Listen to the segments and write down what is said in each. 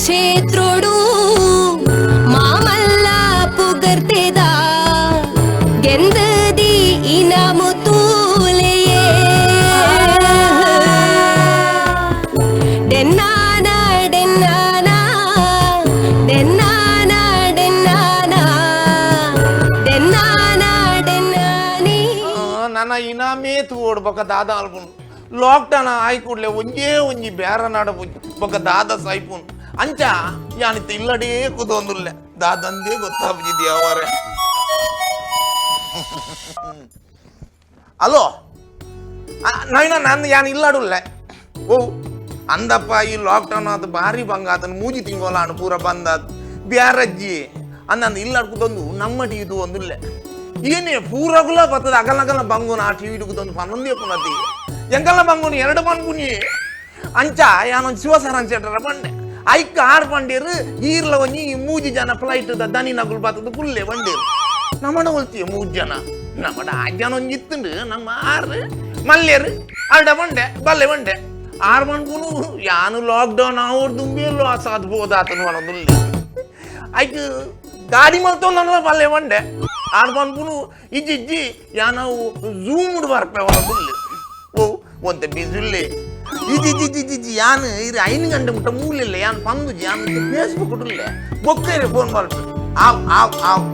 క్షేత్రుడు మామల్ల పుగర్తెదా ಗೆಂದದಿ ಇನಾಮು ತೂಲೆಯೇ ಡೆನ್ನಾನ ಡೆನ್ನಾನ ಡೆನ್ನಾನ ಡೆನ್ನಾನ ಡೆನ್ನಾನ ಡೆನ್ನಾನಿ ನನ್ನ ಇನಾಮೇ ತೋಡ್ಬೇಕ ದಾದ ಅಲ್ಪುನ್ ಲಾಕ್ಡೌನ್ ಆಯ್ ಕೂಡ್ಲೆ ಒಂಜಿ ಬೇರ ನಾಡ ಬೊಕ್ಕ ದಾದ ಸೈಪುನ್ ಅಂಚ ಯಾನಿತ್ತ ಇಲ್ಲಡೇ ಕುದೊಂದುಲ್ಲೆ ದಾದಂದೇ ಗೊತ್ತಾಗ್ಬಿದ್ದಿ ಅವರೇ ಅಲೋ ನಾನು ಯಾನ್ ಇಲ್ಲಾಡುಲ್ಲೆ ಓ ಅಂದಪ್ಪ ಈ ಲಾಕ್ಡೌನ್ ಅದು ಭಾರಿ ಬಂಗ ಅದನ್ನು ಮೂಜಿ ತಿಂಗೋಲಾನು ಪೂರ ಬಂದದ್ ಬ್ಯಾರಜ್ಜಿ ಅನ್ನಂದು ಇಲ್ಲಾಡ್ಕುದೊಂದು ನಮ್ಮ ಟಿವಿದು ಒಂದುಲ್ಲೆ ಏನೇ ಪೂರಗುಲ ಬರ್ತದೆ ಅಗಲಗಲ ಬಂಗುನ ಆ ಟಿವಿಡುಕುದೊಂದು ಪನ್ನೊಂದೇ ಪುನತಿ ಎಂಕಲ್ಲ ಬಂಗುನಿ ಎರಡು ಬಂಗುನಿ ಅಂಚ ಯಾನೊಂದು ಶಿವಸರ ಅಂಚೆಟ್ರ ಬಂಡೆ ಐಕ್ಕ ಆರು ಬಂಡೇರು ಈರ್ಲ ಒಂಜಿ ಮೂಜಿ ಜನ ಫ್ಲೈಟ್ ದನಿ ನಗುಲ್ ಬರ್ತದ ಫುಲ್ಲೆ ಬಂಡೇರು ನಮ್ಮಡ ಹೊಲ್ತೀಯ 3 ಜನ ನಮ್ಮಡ 6 ಜನ ಒಂಜಿತ್ತುಂಡು ನಮ್ಮ 6 ಮಲ್ಲೇರು ಅಲ್ಡ ಬಂಡೆ ಬಲ್ಲೆ ಬಂಡೆ 6 ಬಂಡ್ಪುನು ಯಾನು ಲಾಕ್ಡೌನ್ ಆವಡ್ ದುಂಬಿ ಲಾಸ್ ಆದ್ಬೋದಾತನು ಅನ್ನೋದಿಲ್ಲ ಐಕ್ ಗಾಡಿ ಮಲ್ತೊಂದಲ್ಲ ಬಲ್ಲೆ ಬಂಡೆ 6 ಬಂಡ್ಪುನು ಇಜ್ಜಿ ಯಾನವು ಝೂಮ್ಡ್ ಬರ್ಪೆ ಅನ್ನೋದಿಲ್ಲ ಓ ಒಂತೆ ಬಿಸಿಲ್ಲೇ ಇಜ್ಜಿ ಯಾನು ಇದು 5 ಗಂಟೆ ಮುಟ್ಟ ಮೂಲಿಲ್ಲ ಯಾನು ಪಂದುಜಿ ಯಾನು ಫೇಸ್ಬುಕ್ ಉಡ್ಲೆ ಬೊಕ್ಕೇರಿ ಫೋನ್ ಬರ್ಪೆ ಆವ್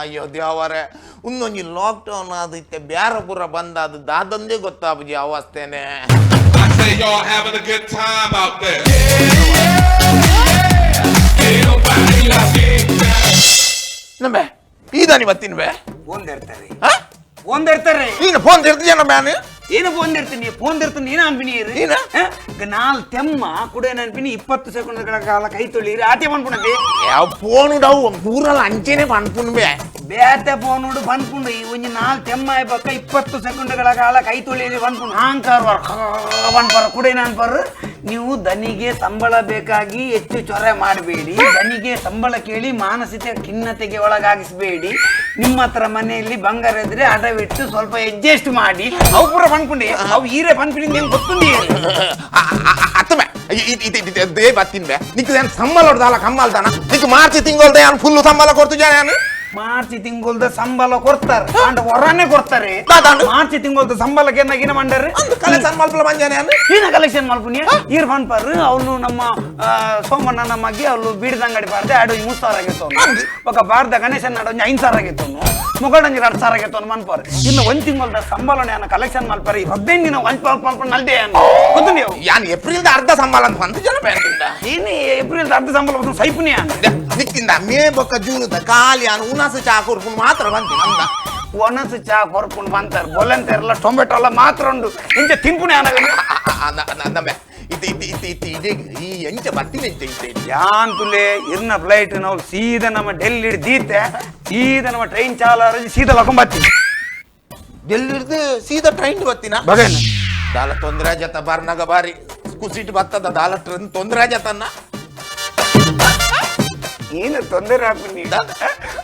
ಅಯ್ಯೋ ದೇವರೇ ಇನ್ನೊಂದು ಲಾಕ್ಡೌನ್ ಆದಿತ್ತೆ ಬ್ಯಾರ ಪುರ ಬಂದಾದ ದಾದಂದೇ ಗೊತ್ತಾಬುಜಿ ಅವಸ್ಥೆನೆ ನಮ್ಮೆ ಈದಾನಿ ಬತ್ತೀನಿ ಬೇ ಒಂದಿರ್ತಾರೆ ನೀನು ಫೋನ್ ತಿರ್ತೀಯ ಬ್ಯಾನು ಏನು ಫೋನ್ ಇರ್ತೀನಿ ಫೋನ್ ಇರ್ತೀನಿ ನೀನು ಅನ್ಪಿನಿ ನಾಲ್ ತೆಮ್ಮ ಕೂಡ ಅನ್ಪಿನಿ 20 ಸೆಕೆಂಡ್ಗಳ ಕಾಲ ಕೈ ತೊಳಿರಿ ಆಟೆ ಪನ್ಪುಣದೆ ಯಾವ ಫೋನ್ ಡವು ಪೂರಲ್ಲ ಅಂಚೆನೆ ಪನ್ಪುಣ್ ಬೇ ಬೇತೆ ಫೋನ್ ಉಡು ಪನ್ಪುಂಡು ಈ ಒಂಜಿ 4 ತೆಮ್ಮ ಬಕ್ಕ 20 ಸೆಕೆಂಡ್ಗಳ ಕಾಲ ಕೈ ತೊಳಿರಿ ಪನ್ಪುಂಡು ಅಹಂಕಾರ ಪನ್ಪರ ಕೂಡ ಅನ್ಪರು ನೀವು ದನಿಗೆ ಸಂಬಳ ಬೇಕಾಗಿ ಹೆಚ್ಚು ಚೊರೆ ಮಾಡಬೇಡಿ ದನಿಗೆ ಸಂಬಳ ಕೇಳಿ ಮಾನಸಿಕ ಖಿನ್ನತೆಗೆ ಒಳಗಾಗಿಸಬೇಡಿ ನಿಮ್ಮ ಹತ್ರ ಮನೆಯಲ್ಲಿ ಬಂಗಾರ ಇದ್ರೆ ಅಡವಿಟ್ಟು ಸ್ವಲ್ಪ ಅಡ್ಜಸ್ಟ್ ಮಾಡಿ ಅವು ಪೂರ ಪನ್ಪುಂಡಿ ಅವು ಈರೇ ಪನ್ಪಿಡಿ ನಿಮ್ಗೆ ಗೊತ್ತುಂಡಿ ಅತ್ತಮೆ ದೇ ಬತ್ತೀನಿ ಬೇ ನಿಕ್ಕು ಏನು ಸಂಬಳ ಹೊಡ್ದಲ್ಲ ಕಮ್ಮಲ್ದಾನ ನಿಕ್ಕು ಮಾರ್ಚ್ ತಿಂಗಳದ ಏನು ಫುಲ್ಲು ಸಂಬಳ ಕೊಡ್ತು ನಾನು ಮಾರ್ಚ್ ತಿಂಗಳದ ಸಂಬಳ ಕೊಡ್ತಾರೆ ಅಂಡ್ ಹೊರನೇ ಕೊಡ್ತಾರೆ ಮಾರ್ಚ್ ತಿಂಗಳದ ಸಂಬಳಕ್ಕೆ ಏನಾಗಿನ ಮಂಡಾರೆ ಕಲೆಕ್ಷನ್ ಮಲ್ಪಲ ಮಂಜಾನೆ ಏನ ಕಲೆಕ್ಷನ್ ಮಲ್ಪುನಿಯ ಈರ್ ಪನ್ಪರ್ ಅವನು ನಮ್ಮ ಸೋಮಣ್ಣ ನಮಗೆ ಅವಳು ಬೀಡದ ಅಂಗಡಿ ಬಾರ್ದೆ ಆಡು 3,000 ಆಗಿತ್ತು ఒక ಬಾರ್ದ ಗಣೇಶನ್ ಆಡು 5,000 ಆಗಿತ್ತು ಮುಗಡಂಜಿ 2,000 ಆಗಿತ್ತು ಮನ್ಪರ್ ಇನ್ನು ಒಂದ್ ತಿಂಗಳದ ಸಂಬಳ ನಾನು ಕಲೆಕ್ಷನ್ ಮಲ್ಪರ್ 15 ದಿನ ಒಂದ್ ನಲ್ದೆ ಗೊತ್ತು ನೀವು ಯಾನ್ ಏಪ್ರಿಲ್ದ ಅರ್ಧ ಸಂಬಳ ಅಂತ 1 ಜನ ಬ್ಯಾಂಕಿಂದ ಏನು ಏಪ್ರಿಲ್ದ ಅರ್ಧ ಸಂಬಳ ಬಂದು ಸೈಪುನಿಯ ನಿಕ್ಕಿಂದ ಮೇ ಬೊಕ್ಕ ಜೂನ್ದ ಖಾಲಿ ನಾನು ಉನಾಸ ಚಾ ಕೊರ್ಕೊಂಡು ಮಾತ್ರ ಬಂತೀನಿ ನಮ್ದ ಒಣಸು ಚಾ ಕೊರ್ಕೊಂಡು ಬಂತಾರೆ ಬೊಲಂತೆರಲ್ಲ ಟೊಮೆಟೊ ಎಲ್ಲ ಮಾತ್ರ ಉಂಡು ಇಂಚ ತಿಂಪುನೆ ನಮ್ಮೆ ಈ ಎಂಚ ಬರ್ತೀನಿ ಯಾನ್ ತುಲೆ ಇರ್ನ ಫ್ಲೈಟ್ ನಾವು ಸೀದಾ ನಮ್ಮ ಡೆಲ್ಲಿ ದೀತೆ ಸೀದಾ ನಮ್ಮ ಟ್ರೈನ್ ಚಾಲ ಸೀದಾ ಲಕೊಂಬತ್ತೀನಿ ಡೆಲ್ಲಿ ಹಿಡ್ದು ಸೀದಾ ಟ್ರೈನ್ ಬರ್ತೀನ ಬಗೇನ ದಾಲ ತೊಂದ್ರೆ ಜತ ಬರ್ನಾಗ ಬಾರಿ ಕುಸಿಟ್ ಬರ್ತದ ದಾಲ ಟ್ರೈನ್ ತೊಂದ್ರೆ ಜತನ್ನ ಏನು ತೊಂದರೆ ಆಗ್ತೀನಿ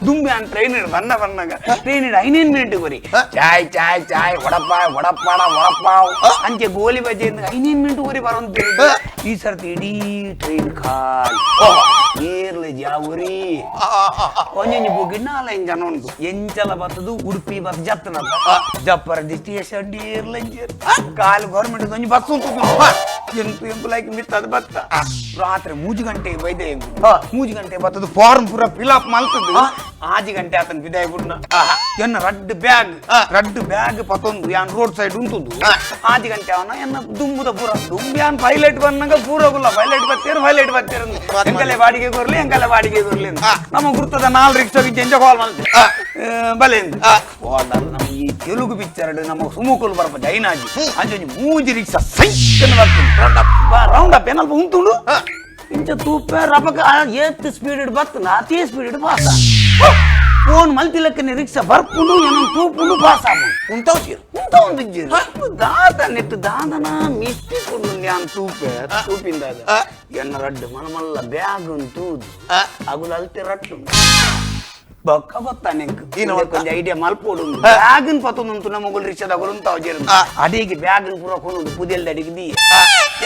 ದುಂಬಿ ಅನ್ ಟ್ರೈನ್ ಬಂದಾಗ ಟ್ರೈನ್ 5 ಮಿನಿಟ್ ಬರೀ ಚಾಯ್ ಚಾಯ್ ಚಾಯ್ ವಡಪಾವ್ ಅಂಚೆ ಗೋಲಿ ಬಜ್ಜಿ 5 ಮಿನಿಟ್ ವರಿ ಬರೋಂತ ಈ ಸರ್ತಿ ಇಡೀ ಟ್ರೈನ್ ಖಾಲಿ ಏರ್ಲೆ ಜಾವರಿ ಒಂಜೊಂಜಿ ಬೋಗಿ 4 ಜನ ಉಂಟು ಎಂಚಲ ಬರ್ತದು ಉಡುಪಿ ಬಸ್ ಜತ್ತನ ಜಪ್ಪರದಿ ಸ್ಟೇಷನ್ ಏರ್ಲಂಜರ್ ಕಾಲು ಗೌರ್ಮೆಂಟ್ ಒಂಜಿ ಬಸ್ ಉಂಟು ಎಂಟು ಲೈಕ್ ಮಿತ್ತದ ಬತ್ತ ರಾತ್ರಿ 3 ಗಂಟೆಗೆ ಬೈದೆ 3 ಗಂಟೆ ಬರ್ತದ ಫಾರ್ಮ್ ಪೂರ ಫಿಲಪ್ ಮಲ್ತದ್ದು 5 ಗಂಟೆ ಆತನ ವಿದಾಯ ಬಿಡ್ನ ಎನ್ನ ರಡ್ಡ್ ಬ್ಯಾಗ್ ಪತ್ತೊಂದು ಯಾನ್ ರೋಡ್ ಸೈಡ್ ಉಂಟುದು 5 ಗಂಟೆ ಅವನ ಎನ್ನ ದುಂಬುದ ಪೂರ ದುಂಬ್ಯಾನ್ ಪೈಲಟ್ ಬಂದಾಗ ಪೂರಗುಲ್ಲ ಪೈಲಟ್ ಬತ್ತೀರ ಎಂಕಲೆ ಬಾಡಿಗೆ ಕೊರ್ಲಿ ನಮ್ಮ ಗುರ್ತದ 4 ರಿಕ್ಷಾಗೆ ಜಂಜ ಕಾಲ್ ಮಾಡ್ತೀವಿ ಬಲೆಂದು ನಮ್ಗೆ ಈ ತೆಲುಗು ಪಿಕ್ಚರ್ ನಮ್ಮ ಸುಮುಕುಲ್ ಬರ್ಪ ಡೈನಾಜಿ ಅಂಜೊಂಜಿ 3 ರಿಕ್ಷಾ ಸೈಕನ್ ಬರ್ತೀನಿ ರೌಂಡ್ ಅಪ್ ಏನಲ್ಪ ಉಂಟುಂಡು ಇಂಚ ತೂಪ ರಪಕ ಏತ್ ಸ್ಪೀಡ್ ಬರ್ತನ ಅತಿ ಸ್ಪೀಡ್ ಪಾಸ ಫೋನ್ ಮಲ್ತಿಲಕ್ಕನೆ ರಿಕ್ಷಾ ಬರ್ಪುಂಡು ಏನೋ ತೂಪುಂಡು ಪಾಸ ಉಂಟು ದಾದ ನೆಟ್ಟು ದಾದನ ಮಿಸ್ಟಿಕೊಂಡು ಯಾನ್ ತೂಪಿಂದ ಎನ್ನ ರಡ್ಡು ಮನಮಲ್ಲ ಬ್ಯಾಗ್ ಉಂಟು ಅಗುಲು ಅಲ್ತೆ ರಟ್ಟು ಬೊಕ್ಕ ಗೊತ್ತಾನೆ ಕೊಂಚ ಐಡಿಯಾ ಮಲ್ಪೋಡು ಬ್ಯಾಗನ್ ಪತ್ತೊಂದು ನಮ್ಮ ಮೊಗಲ್ ರಿಕ್ಷಾದ ಉಂತಾವ ಅಡಿಗೆ ಬ್ಯಾಗನ್ ಪೂರ ಕೊಂಡು ಪುದಿಯಲ್ದ ಅಡಿಗೆ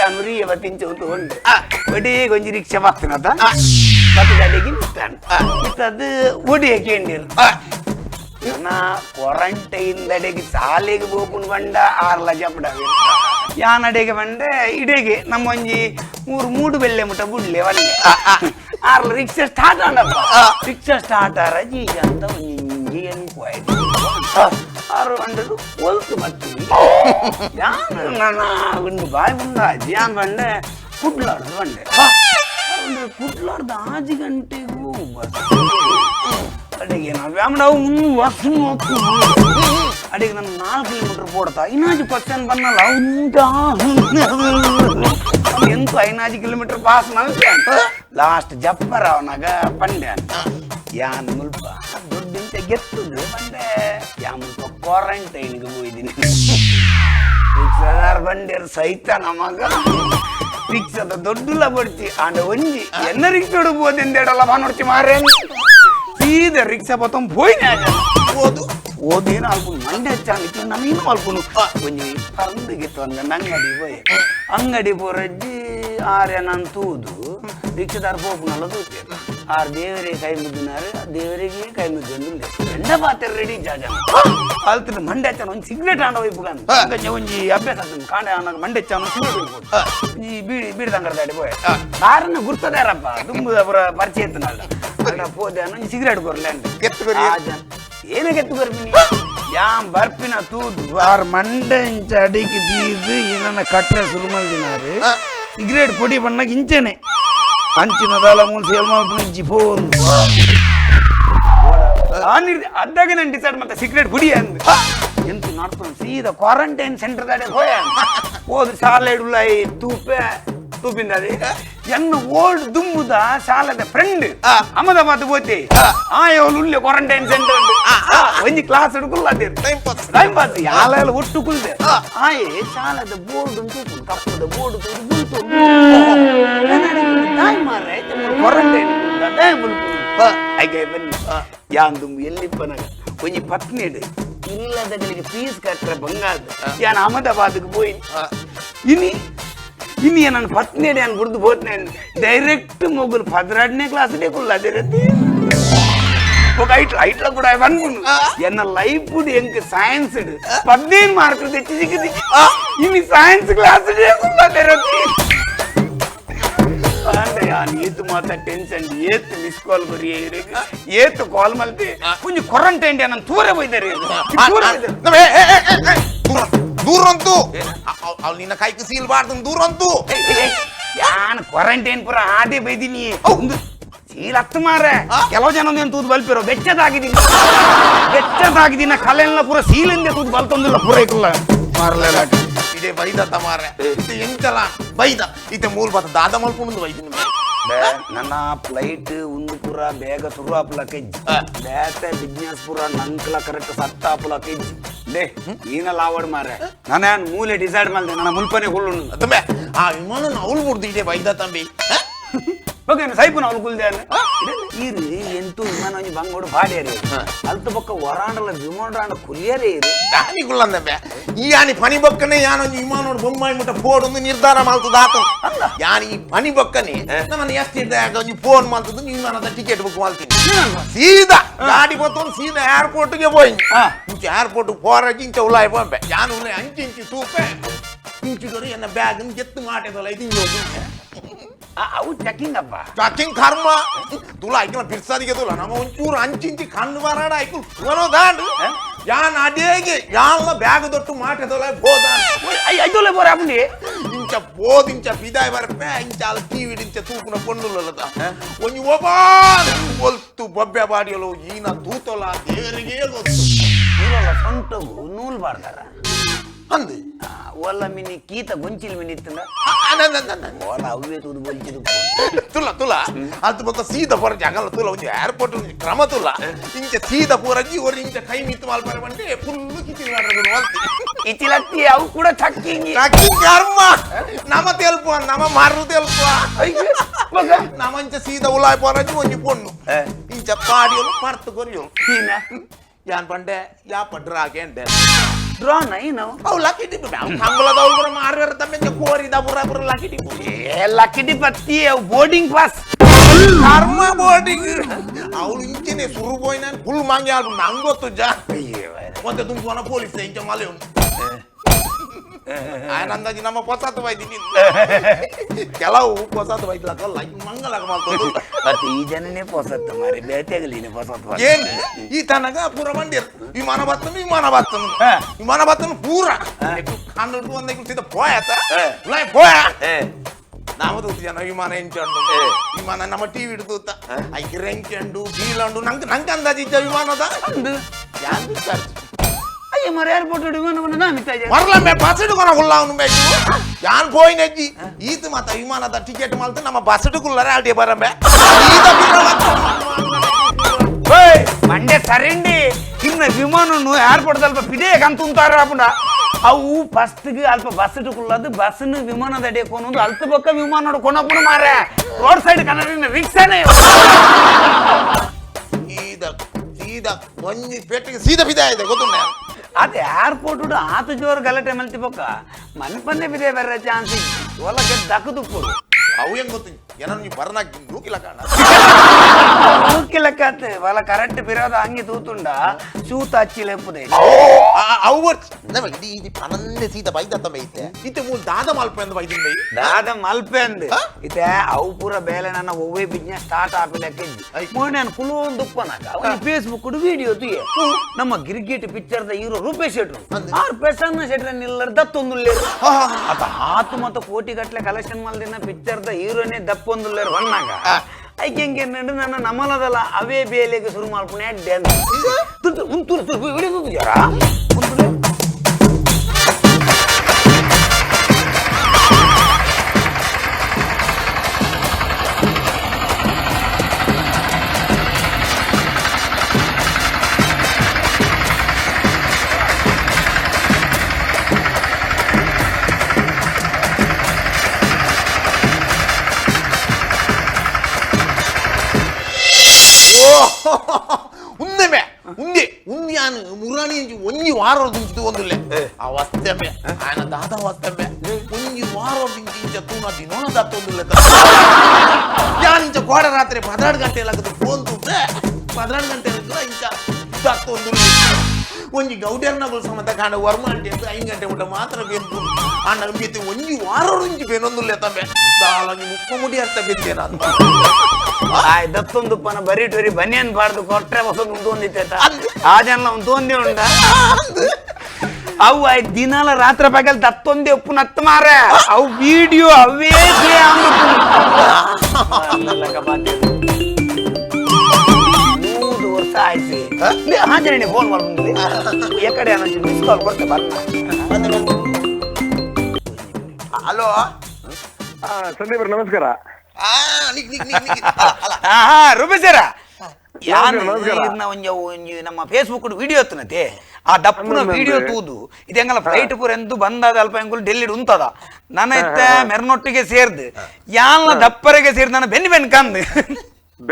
ಯಾನು ಅವತ್ತಿಂಚು ಉಂಟು ಒಡಿ ಕೊಂಚ ರಿಕ್ಷಾ ಬಾಕ್ತನದ ಮತ್ತೆ ಗಾಡಿಗೆ ನಿಂತಾನು ಅದು ಒಡಿಯ ಕೇಂದಿರು ನಾ ಕ್ವಾರಂಟೈನ್ ಅಡೆಗೆ ಶಾಲೆಗೆ ಹೋಗ್ಕೊಂಡು ಬಂಡ 6 ಲಕ್ಷ ಬಿಡವೆ ಯಾನ್ ಅಡೆಗೆ ಬಂಡೆ ಇಡೆಗೆ ನಮ್ಮ ಒಂಜಿ ಮೂಡು ಬೆಳ್ಳೆ ಮುಟ್ಟ ಬುಡ್ಲೆ ಒಳ್ಳೆ 6 ರಿಕ್ಷಾ ಸ್ಟಾರ್ಟ್ ಆಡಪ್ಪ ರಿಕ್ಷಾ ಸ್ಟಾರ್ಟ್ ಆರ ಜೀಜ ಅಂತ ಒಂಜಿ ಅನ್ಕೋಯ್ತು 6 ಗಂಟೆದು ಹೊಲ್ತು ಬರ್ತೀವಿ ಯಾನ್ ನನ್ನ ಒಂದು ಬಾಯಿ ಮುಂದ ಯಾನ್ ಬಂಡೆ ಕುಡ್ಲಾಡ್ದು ಬಂಡೆ ಕುಡ್ಲಾಡ್ದು 6 ಗಂಟೆಗೂ ಬಸ್ ಅಡಿಗೆ ನಾವು ವಸು ಅಡಿಗೆ ನಾನು 4 ಕಿಲೋಮೀಟರ್ ಪೋಡ್ತಾ 5% ಬನ್ನಲ್ಲ ಎಂತ 5 ಕಿಲೋಮೀಟರ್ ಪಾಸ್ ಲಾಸ್ಟ್ ಜಪ್ಪರ ಅವನಾಗ ಪಂಡೆ ಅಂತ ಯಾನ್ ಮುಲ್ಪ ದುಡ್ಡಿಂತ ಗೆತ್ತುದು ಬಂದೆ ಯಾ ಮುಲ್ಪ ಕ್ವಾರಂಟೈನ್ಗೆ ಹೋಗಿದ್ದೀನಿ ರಿಕ್ಷಾದಾರ್ ಬಂಡೇರು ಸಹಿತ ನಮಗ ರಿಕ್ಷಾದ ದೊಡ್ಡಲ ಬಡ್ತಿ ಆಂಡ ಒಂಜಿ ಎನ್ನ ರಿಕ್ಷಾ ಹೋದೆಂದೇಡಲ್ಲ ಬಾನೋಡ್ತಿ ಮಾರೇ ಸೀದಾ ರಿಕ್ಷಾ ಬತ್ತೊಂದು ಹೋಯ್ನೆ ಓದೇನು ಅಲ್ಪುನು ಮಂಡೆ ಹೆಚ್ಚಾಗಿತ್ತು ನಮಗೇನು ಅಲ್ಪುನು ಒಂಜಿ ಪರಂದಿಗಿತ್ತು ಅಂಗಡಿ ಹೋಯ್ ಅಂಗಡಿ ಪೋರಜ್ಜಿ ಆರ್ಯ ನಾನು ತೂದು ರಿಕ್ಷಾದಾರ ಪೋಪುನಲ್ಲ ತೂತೆ ಆರ್ ದೇವರಿಗೆ ಕೈ ಮುದ್ದಿನಾರು ದೇವರಿಗೆ ಕೈ ಮುದ್ದಿಲ್ಲ ಎಂಡ ಪಾತ್ರ ರೆಡಿ ಜಾಜ ಅಲ್ತಿನ ಮಂಡೆ ಹೆಚ್ಚಾನ ಒಂದು ಸಿಗ್ರೆಟ್ ಆಂಡ ಹೋಯ್ಪುಗ ಒಂಜಿ ಅಭ್ಯಾಸ ಆಗ್ತದೆ ಕಾಂಡೆ ಅವನಾಗ ಮಂಡೆ ಹೆಚ್ಚಾನ ಸಿಗ್ರೆಟ್ ಹೋಗ್ಬೋದು ಈ ಬೀಡಿ ತಂಗಡದಾಡಿ ಹೋಯ್ ಕಾರನ್ನ ಗುರ್ತದಾರಪ್ಪ ದುಂಬುದ ಪುರ ಪರಿಚಯ ಇತ್ತನಲ್ಲ ಅಲ್ಲ ಪೋದೆ ಅನ್ನೋ ಸಿಗರೇಟ್ ಕೊರ್ಲೆ ಏನ ಗೆತ್ತು ಬರ್ಬಿನಿ ಯಾಮ್ ಬರ್ಪಿನ ತೂದು ಆರ್ ಮಂಡೆ ಇಂಚ ಅಡಿಗೆ ದೀದು ಏನನ್ನ ಕಟ್ಟೆ ಶುರು ಮಾಡಿನಾರು ಸಿಗರೇಟ್ ಪೊಡಿ ಬಣ್ಣಗೆ ಇಂಚನೆ ಅಂಚಿನ ದಾಲ ಮೂಲ ಸೇಲ್ ಮಾಡ್ಬಿಟ್ಟು ಇಂಚಿ ಫೋನ್ ಅದ್ದಾಗ ನಾನು ಡಿಸೈಡ್ ಮತ್ತೆ ಸಿಗರೇಟ್ ಪುಡಿ ಅಂದ್ ಎಂತ ನೋಡ್ಕೊಂಡು ಸೀದಾ ಕ್ವಾರಂಟೈನ್ ಸೆಂಟರ್ ದಾಡೆ ಹೋದ್ರೆ ಶಾಲೆ ಇಡುಲ್ಲ ತೂಪಿಂದది ಎನ್ನು ಓಲ್ಡ್ ದುಂಬುದ ಶಾಲೆದ ಫ್ರೆಂಡ್ ಅಹಮದಾಬಾದ್ ಹೋತಿ ಆಯೋಲು ಉಳ್ಳೆ ಕ್ವಾರಂಟೈನ್ ಸೆಂಟರ್ ಒಂಜಿ ಕ್ಲಾಸ್ ಹಿಡ್ಕುಲ್ಲ ಟೈಮ್ ಪಾಸ್ ಯಾಲೆಲ್ಲ ಒಟ್ಟು ಕುಲ್ದೆ ಆಯೆ ಶಾಲೆದ ಬೋರ್ಡ್ ತೂಪು ಕಪ್ಪದ ಬೋರ್ಡ್ ಬುಲ್ತು ಮಾರೆ ಕ್ವಾರಂಟೈನ್ ಐಗೆ ಬನ್ನಿ ಯಾನ್ ದುಂಬು ಎಲ್ಲಿಪ್ಪನಾಗ ಒಂಜಿ ಪತ್ನಿಡು ಇಲ್ಲದಗಳಿಗೆ ಫೀಸ್ ಕಟ್ಟರೆ ಬಂಗಾದ ಯಾನ್ ಅಹಮದಾಬಾದ್ಗೆ ಹೋಯ್ ಇನ್ನು ನನ್ನ ಪತ್ನಿ ನಾನು ಬಿಡ್ದು ಹೋದ್ನೆ ಡೈರೆಕ್ಟ್ ಮೊಗಲು 12ನೇ ಕ್ಲಾಸ್ ಡೇಕುಲ್ಲ ಐಟ್ಲ ಕೂಡ ಬಂದ್ಬಿಡು ಎನ್ನ ಲೈಫ್ ಕೂಡ ಹೆಂಗ್ ಸೈನ್ಸ್ 15 ಮಾರ್ಕ್ ತೆಚ್ಚಿ ಸಿಕ್ಕಿ ಇನ್ನು ಸೈನ್ಸ್ ಕ್ಲಾಸ್ ಡೇಕುಲ್ಲ ಏತು ಮಾತಾ ಟೆನ್ಷನ್ ಏತು ಮಿಸ್ ಕಾಲ್ ಬರೀ ಏತು ಕಾಲ್ ಮಲ್ತಿ ಕುಂಜಿ ಕ್ವಾರಂಟೈನ್ ನಾನು ತೂರೇ ಬೈದಾರೆ ದೂರಂತು ಅವ್ಳು ನಿನ್ನ ಕೈಗೆ ಸೀಲ್ ಬಾರ್ದು ದೂರಂತು ಯಾನ್ ಕ್ವಾರಂಟೈನ್ ಪುರ ಆದೇ ಬೈದಿನಿ ಸೀಲ್ ಹತ್ತು ಮಾರ ಕೆಲವು ಜನ ತೂದು ಬಲ್ಪಿರೋ ಬೆಚ್ಚದಾಗಿದ್ದೀನ ಕಲೆಲ್ಲ ಪೂರ ಸೀಲಿಂದ ತೂದು ಬಲ್ತೊಂದಿಲ್ಲ ಪೂರ ಇಕ್ಕಲ್ಲ ಮಾರಲ್ಲ ಇದೇ ಬೈದತ್ತ ಮಾರೆ ಇದು ಎಂಚಲ ಬೈದ ಇತ್ತೆ ಮೂಲ್ ಬತ್ತ ದಾದ ಮಲ್ಕೊಂಡು ಬೈದಿನಿ ನನ್ನ ಫ್ಲೈಟ್ ಒಂದು ಪುರ ಬೇಗ ಶುರು ಆಪಲ ಕೆಜ್ಜಿ ಬೇತೆ ಬಿಸ್ನೆಸ್ ಪುರ ನಂಕಲ ಕರೆಕ್ಟ್ ಸತ್ತ ಆಪಲ ಕೆಜ್ಜಿ ಲೇ ಏನಲ್ಲ ಆವಡ್ ಮಾರೆ ನಾನು ಮೂಲೆ ಡಿಸೈಡ್ ಮಾಡಿದೆ ನನ್ನ ಮುಲ್ಪನೆ ಹುಳ್ಳು ತುಂಬೆ ಆ ವಿಮಾನ ಅವಳು ಮುಡ್ದು ಇದೇ ಬೈದ ತಂಬಿ ಓಕೆ ಸೈಪುನ ಅವಳು ಕುಲ್ದೆ ಇರಿ ಎಂತೂ ವಿಮಾನ ಒಂಜಿ ಬಂಗೋಡು ಬಾಡಿಯರಿ ಅಲ್ತ ಬೊಕ್ಕ ವರಾಂಡಲ ವಿಮಾನ ಕುಲಿಯರೇ ಇರು ದಾನಿ ಕುಲ್ಲಂದೆಂಬೆ ಈ ಯಾನಿ ಪನಿ ಬೊಕ್ಕನೆ ಯಾನೊಂದು ವಿಮಾನ ಬೊಂಬಾಯಿ ಮುಟ್ಟ ಫೋಡೊಂದು ನಿರ್ಧಾರ ಮಾಡ್ತದ ಆತ ಯಾನಿ ಈ ಪನಿ ಬೊಕ್ಕನೆ ನಮ್ಮನ್ನ ಎಷ್ಟಿದ್ದ ಒಂಜಿ ಫೋನ್ ಮಾಡ್ತದ ವಿಮಾನದ ಟಿಕೆಟ್ ಬುಕ್ ಮಾಡ್ತೀನಿ ಸೀದಾ ಗಾಡಿ ಬತ್ತೊಂದು ಸೀದಾ ಏರ್ಪೋರ್ಟ್ಗೆ ಹೋಯ್ ಇಂಚ ಏರ್ಪೋರ್ಟ್ ಹೋರಾಜಿ ಇಂಚ ಉಲಾಯ್ ಬಂಬೆ ಯಾನು ಉಲಾಯ್ ಅಂಚಿ ತೂಪೆ ಇಂಚಿದವರು ಎನ್ನ ಬ್ಯಾಗ್ ಗೆತ್ತು ಮಾಟೆದಲ್ಲ ಇದು ಅವು ಚೆಕಿಂಗ್ ಅಪ್ಪ ಚೆಕಿಂಗ್ ಕರ್ಮ ತುಲ ಐಕಲ ಪಿರ್ಸಾದಿಗೆ ತುಲ ನಮ್ಮ ಒಂಚೂರು ಅಂಚಿಂಚಿ ಕಣ್ಣು ಬರಾಡ ಐಕು ತುಲನೋದಾಂಡು ಯಾನ್ ಅಡೇಗೆ ಯಾನ್ಲ ಬ್ಯಾಗ್ ದೊಟ್ಟು ಮಾಟೆದಲ್ಲ ಬೋದಾನ್ ಐದೋಲೆ ಬೋರ ಅಪ್ಪಂಡಿ ಇಂಚ ಬೋದಿಂಚ ಪಿದಾಯ್ ಬರ್ಪೆ ಇಂಚ ಅಲ್ಲ ಟಿವಿ ಇಂಚ ತೂಪುನ ಪೊಂಡುಲದ ಒಂಜಿ ಒಬ್ಬಾ ಒಲ್ತು ಬೊಬ್ಬೆ ಬಾಡಿಯಲು ಈನ ತೂತೊಲ ದೇವರಿಗೆ ಗೊತ್ತು ನೂಲಲ್ಲ ಸೊಂಟಗು ನೂಲ್ ಬಾರ್ದಾರ ಅಂದು ಒಲ್ಲ ಮಿನಿ ಕೀತ ಗೊಂಚಿಲ್ ಮಿನಿ ಇತ್ತಂದ ಓಲ ಅವೇ ತೂದು ಗೊಂಚಿದು ತುಲ ಅದು ಬೊಕ್ಕ ಸೀದಾ ಪೊರ ಜಗಲ್ಲ ತುಲ ಒಂಜಿ ಏರ್ಪೋರ್ಟ್ ಕ್ರಮ ತುಲ ಇಂಚ ಸೀದಾ ಪೂರಜ್ಜಿ ಒರಿ ಇಂಚ ಕೈ ಮಿತ್ತು ಮಾಲ್ಪರೆ ಬಂಡೆ ಫುಲ್ಲು ಕಿಚಿಲ್ ಮಾಡ್ರದು ವಾಲ್ತಿ ಇಚಿಲತ್ತಿ ಅವು ಕೂಡ ಚಕ್ಕಿಂಗ್ ಕರ್ಮ ನಮ ತೆಲ್ಪುವ ನಮ ಮಾರು ತೆಲ್ಪುವ ನಮ ಇಂಚ ಸೀದಾ ಉಲಾಯ್ ಪೊರಜ್ಜಿ ಒಂಜಿ ಪೊಣ್ಣು ಇಂಚ ಪಾಡಿಯಲು ಮರ್ತು ಕೊರಿಯಲು ಯಾನ್ ಪಂಡೆ ಯಾ ಪಡ್ರಾಗೆ ಅಂಡೆ ಡ್ರೋನ್ ಏನು ಅವು ಲಕ್ಕಿ ಟಿಪ್ ಕಂಬಳದವ್ರು ಕೂಡ ಮಾರ್ಗಾರ ತಮ್ಮ ಕೋರಿದ ಬುರ ಲಕ್ಕಿ ಟಿಪ್ ಲಕ್ಕಿ ಟಿಪ್ ಅತ್ತಿ ಅವು ಬೋರ್ಡಿಂಗ್ ಪಾಸ್ ಕರ್ಮ ಬೋರ್ಡಿಂಗ್ ಅವಳು ಇಂಚಿನೇ ಸುರು పోయినా ಫುಲ್ ಮಾಂಗಿ ಆಡು ನಂಗೆ ಗೊತ್ತು ಜಾ ಮತ್ತೆ ತುಂಬ ಪೊಲೀಸ್ ಇಂಚ ಮಾಲೆ ಉಂಟು ఆయన అందాజి ನಮ್ಮ పొసత్ వైద్య ಕೆಲವು పొసత్ వైద్యులకಲ್ಲ ಮಂಗಲಕ ಮಾಡ್ತೋದು ಮತ್ತೆ ಈ ಜನನೇ పొసత్ ಮಾರಿ ಬೇತೆಗಲಿನ పొసత్ ಏನ್ ಈ ತನಗ ಪೂರ ಬಂದಿರ್ ವಿಮಾನ ಬತ್ತನು ಪೂರ ಕನ್ನಡ ಒಂದಕ್ಕೆ ಸಿದ್ಧ ಪೋಯಾತ ಲೈ ಪೋಯ ನಾವು ಜನ ವಿಮಾನ ಎಂಚಂಡು ವಿಮಾನ ನಮ್ಮ ಟಿವಿ ಹಿಡಿದೂತ ಐಕೆ ರೆಂಚಂಡು ಬೀಲಂಡು ನಂಗೆ ಅಂದಾಜಿದ್ದ ವಿಮಾನದ ಯಾಂದು ಖರ್ಚು ಅಯ್ಯ ಮರ ಏರ್ಪೋರ್ಟ್ ವಿಮಾನವನ್ನು ನಾ ಮಿತ್ತಾಜೆ ಮರಲಂಬೆ ಬಸ್ಸಿಡ್ಕೊನ ಹುಲ್ಲಾವನು ಬೇಕು ಯಾನ್ ಪೋಯಿನಜ್ಜಿ ಈತ ಮಾತ ವಿಮಾನದ ಟಿಕೆಟ್ ಮಾಲ್ತು ನಮ್ಮ ಬಸ್ಸಿಡ್ಕುಲ್ಲರೆ ಆಲ್ಟಿ ಬರಂಬೆ ಮಂಡ್ಯ ಸರಂಡಿ ಇನ್ನ ವಿಮಾನನು ಏರ್ಪೋರ್ಟ್ ಅಲ್ಪ ಪಿಡೇ ಕಂತುಂತಾರ ಅಪ್ಪುಂಡ ಅವು ಫಸ್ಟ್ಗೆ ಅಲ್ಪ ಬಸ್ ಇಟ್ಟುಕೊಳ್ಳೋದು ಬಸ್ನ ವಿಮಾನದ ಅಡಿಯಕೊಂಡು ಅಲ್ಪ ಪಕ್ಕ ವಿಮಾನ ಕೊನಪುಣ ಮಾರ ರೋಡ್ ಸೈಡ್ ಕನ್ನಡ ರಿಕ್ಷಾನೇ ಸೀದಾ ಒಂಜಿ ಪೇಟೆಗೆ ಸೀದಾ ಬಿದೆ ಇದೆ ಗೊತ್ತುಂಟ ಅದು ಏರ್ಪೋರ್ಟ್ ಆತ ಜೋರು ಗಲಾಟೆ ಮಲ್ತಿ ಪಕ್ಕ ಮನ್ಪನ್ನೆ ಬಿದೆ ಬೇರೆ ಚಾನ್ಸ್ ಒಳಗೆ ದಕ್ಕದುಪ್ಪು ಅವು ಹೆಂಗ್ ಗೊತ್ತಿಲ್ಲ ಏನೋ ನೀವು ಬರ್ನಾಕಿ ನೂಕಿಲ್ಲ ಕಾಣ ನೂಕಿಲಕ್ಕತ್ತೆ వాళ్ళ ಕರೆಕ್ಟ್ ಬಿರೋದ ಹಂಗೆ ತೂತುಂಡ ಶೂತ ಹಚ್ಚಿಲೆಪ್ಪುದೆ ಅವು ಇದು ಪನಂದೆ ಸೀದಾ ಬೈದತ್ತ ಬೈತೆ ಇತ್ತೆ ಮೂಲ ದಾದ ಮಲ್ಪೆ ಅಂತ ಬೈದಿಂದ ದಾದ ಮಲ್ಪೆ ಅಂದ್ ಇತ್ತೆ ಅವು ಪೂರ ಬೇಲೆ ನನ್ನ ಒವ್ವೆ ಬಿಸ್ನೆಸ್ ಸ್ಟಾರ್ಟ್ ಆಪಿಲಕ್ಕಿದ್ದು ಮೋನೆ ನಾನು ಕುಲು ಒಂದು ಉಪ್ಪನಾಗ ಅವನು ಫೇಸ್ಬುಕ್ ವಿಡಿಯೋ ತುಯೆ ನಮ್ಮ ಗಿರ್ಗಿಟ್ ಪಿಕ್ಚರ್ದ ಹೀರೋ ರೂಪೇಶ್ ಶೆಟ್ರು ಆರು ಪೆಸನ್ನ ಶೆಟ್ರ ನಿಲ್ಲರ್ ದತ್ತೊಂದುಲ್ಲೆ ಅತ ಆತು ಮತ್ತು ಕೋಟಿ ಗಟ್ಲೆ ಕಲೆಕ್ಷನ್ ಮಲ್ದಿನ ಪಿಕ್ಚರ್ದ ಹೀರೋನೇ ದಪ್ಪೊಂದುಲ್ಲೇರು ಹೊನ್ನಾಗ ಐಕೆ ಹೆಂಗೆ ನನ್ನ ನಮಲದಲ್ಲ ಅವೇ ಬೇಲೆಗೆ ಶುರು ಮಾಡ್ಕೊಂಡೆ ಡ್ಯಾನ್ಸ್ ವಿಡಿಯೋ ಜರ ఉంది ఆయన మురాని ఒంజి వారం దించుతూ వందులే ఆ వస్తమే ఆయన దాత వస్తమే ఒంజి వారం దించి తూన దినోన దత్త వందులే ఇంಚ కోడ రాత్రి 16 ಗಂಟೆಲಾಗದು ಫೋನ್ ತುತ್ತೆ 16 ಗಂಟೆಲಾಗ ಇಂಚ ದತ್ತ వందులే ಒಂಜಿ ಗೌಡರ್ನಗಳು ಸಮೇತ ಕಾಣ ವರ್ಮ అంటే 5 ಗಂಟೆ ಊಟ ಮಾತ್ರ ಬೆಂದು ಅಣ್ಣ ಬಿತ್ತೆ ಒಂಜಿ ವಾರ ಇಂಚಿ ಬೆನೊಂದುಲ್ಲೆ ತಮ್ಮೆ ದಾಲಂಗಿ ಮುಕ್ಕ ಮುಡಿ ಅರ್ಥ ಬೆತ್ತೇನ ಅಂತ ಆಯ್ ದತ್ತೊಂದು ಪನ ಬರೀ ಟೋರಿ ಬನಿಯನ್ ಬಾರ್ದು ಕೊಟ್ರೆ ಹೊಸದು ತೊಂದಿತ್ತ ಆ ಜನ ಒಂದು ತೊಂದಿ ಉಂಡ ಅವು ಆಯ್ ದಿನಾಲ ರಾತ್ರಿ ಪಗಲ್ ದತ್ತೊಂದಿ ಒಪ್ಪು ನತ್ತ ಮಾರ ಅವು ವಿಡಿಯೋ ಅವೇ 3 ವರ್ಷ ಆಯ್ತು ಹಾಜರಣೆ ಫೋನ್ ಮಾಡ್ಬಂದ್ರಿ ಎಕಡೆ ಅನ್ನೋ ಮಿಸ್ ಕಾಲ್ ಕೊಡ್ತೆ ಬರ್ನ ಹಲೋ ಸಂದೀಪ್ ನಮಸ್ಕಾರ ರೂಪೇಶರ ಒಂಜಿ ನಮ್ಮ ಫೇಸ್ಬುಕ್ ವಿಡಿಯೋ ಎತ್ತನತೆ ಆ ದಪ್ಪನ ವಿಡಿಯೋ ತೂದು ಇದೆಂಗಲ್ಲ ಫ್ಲೈಟ್ ಪೂರ ಎಂತೂ ಬಂದಾದ ಅಲ್ಪ ಎಂಕುಲ್ ಡೆಲ್ಲಿ ಉಂತದ ನನ್ನ ಇತ್ತ ಮೆರನೊಟ್ಟಿಗೆ ಸೇರ್ದು ಯಾಲ ದಪ್ಪರಿಗೆ ಸೇರ್ದು ನನ್ನ ಬೆನ್ನಿ ಕಂದು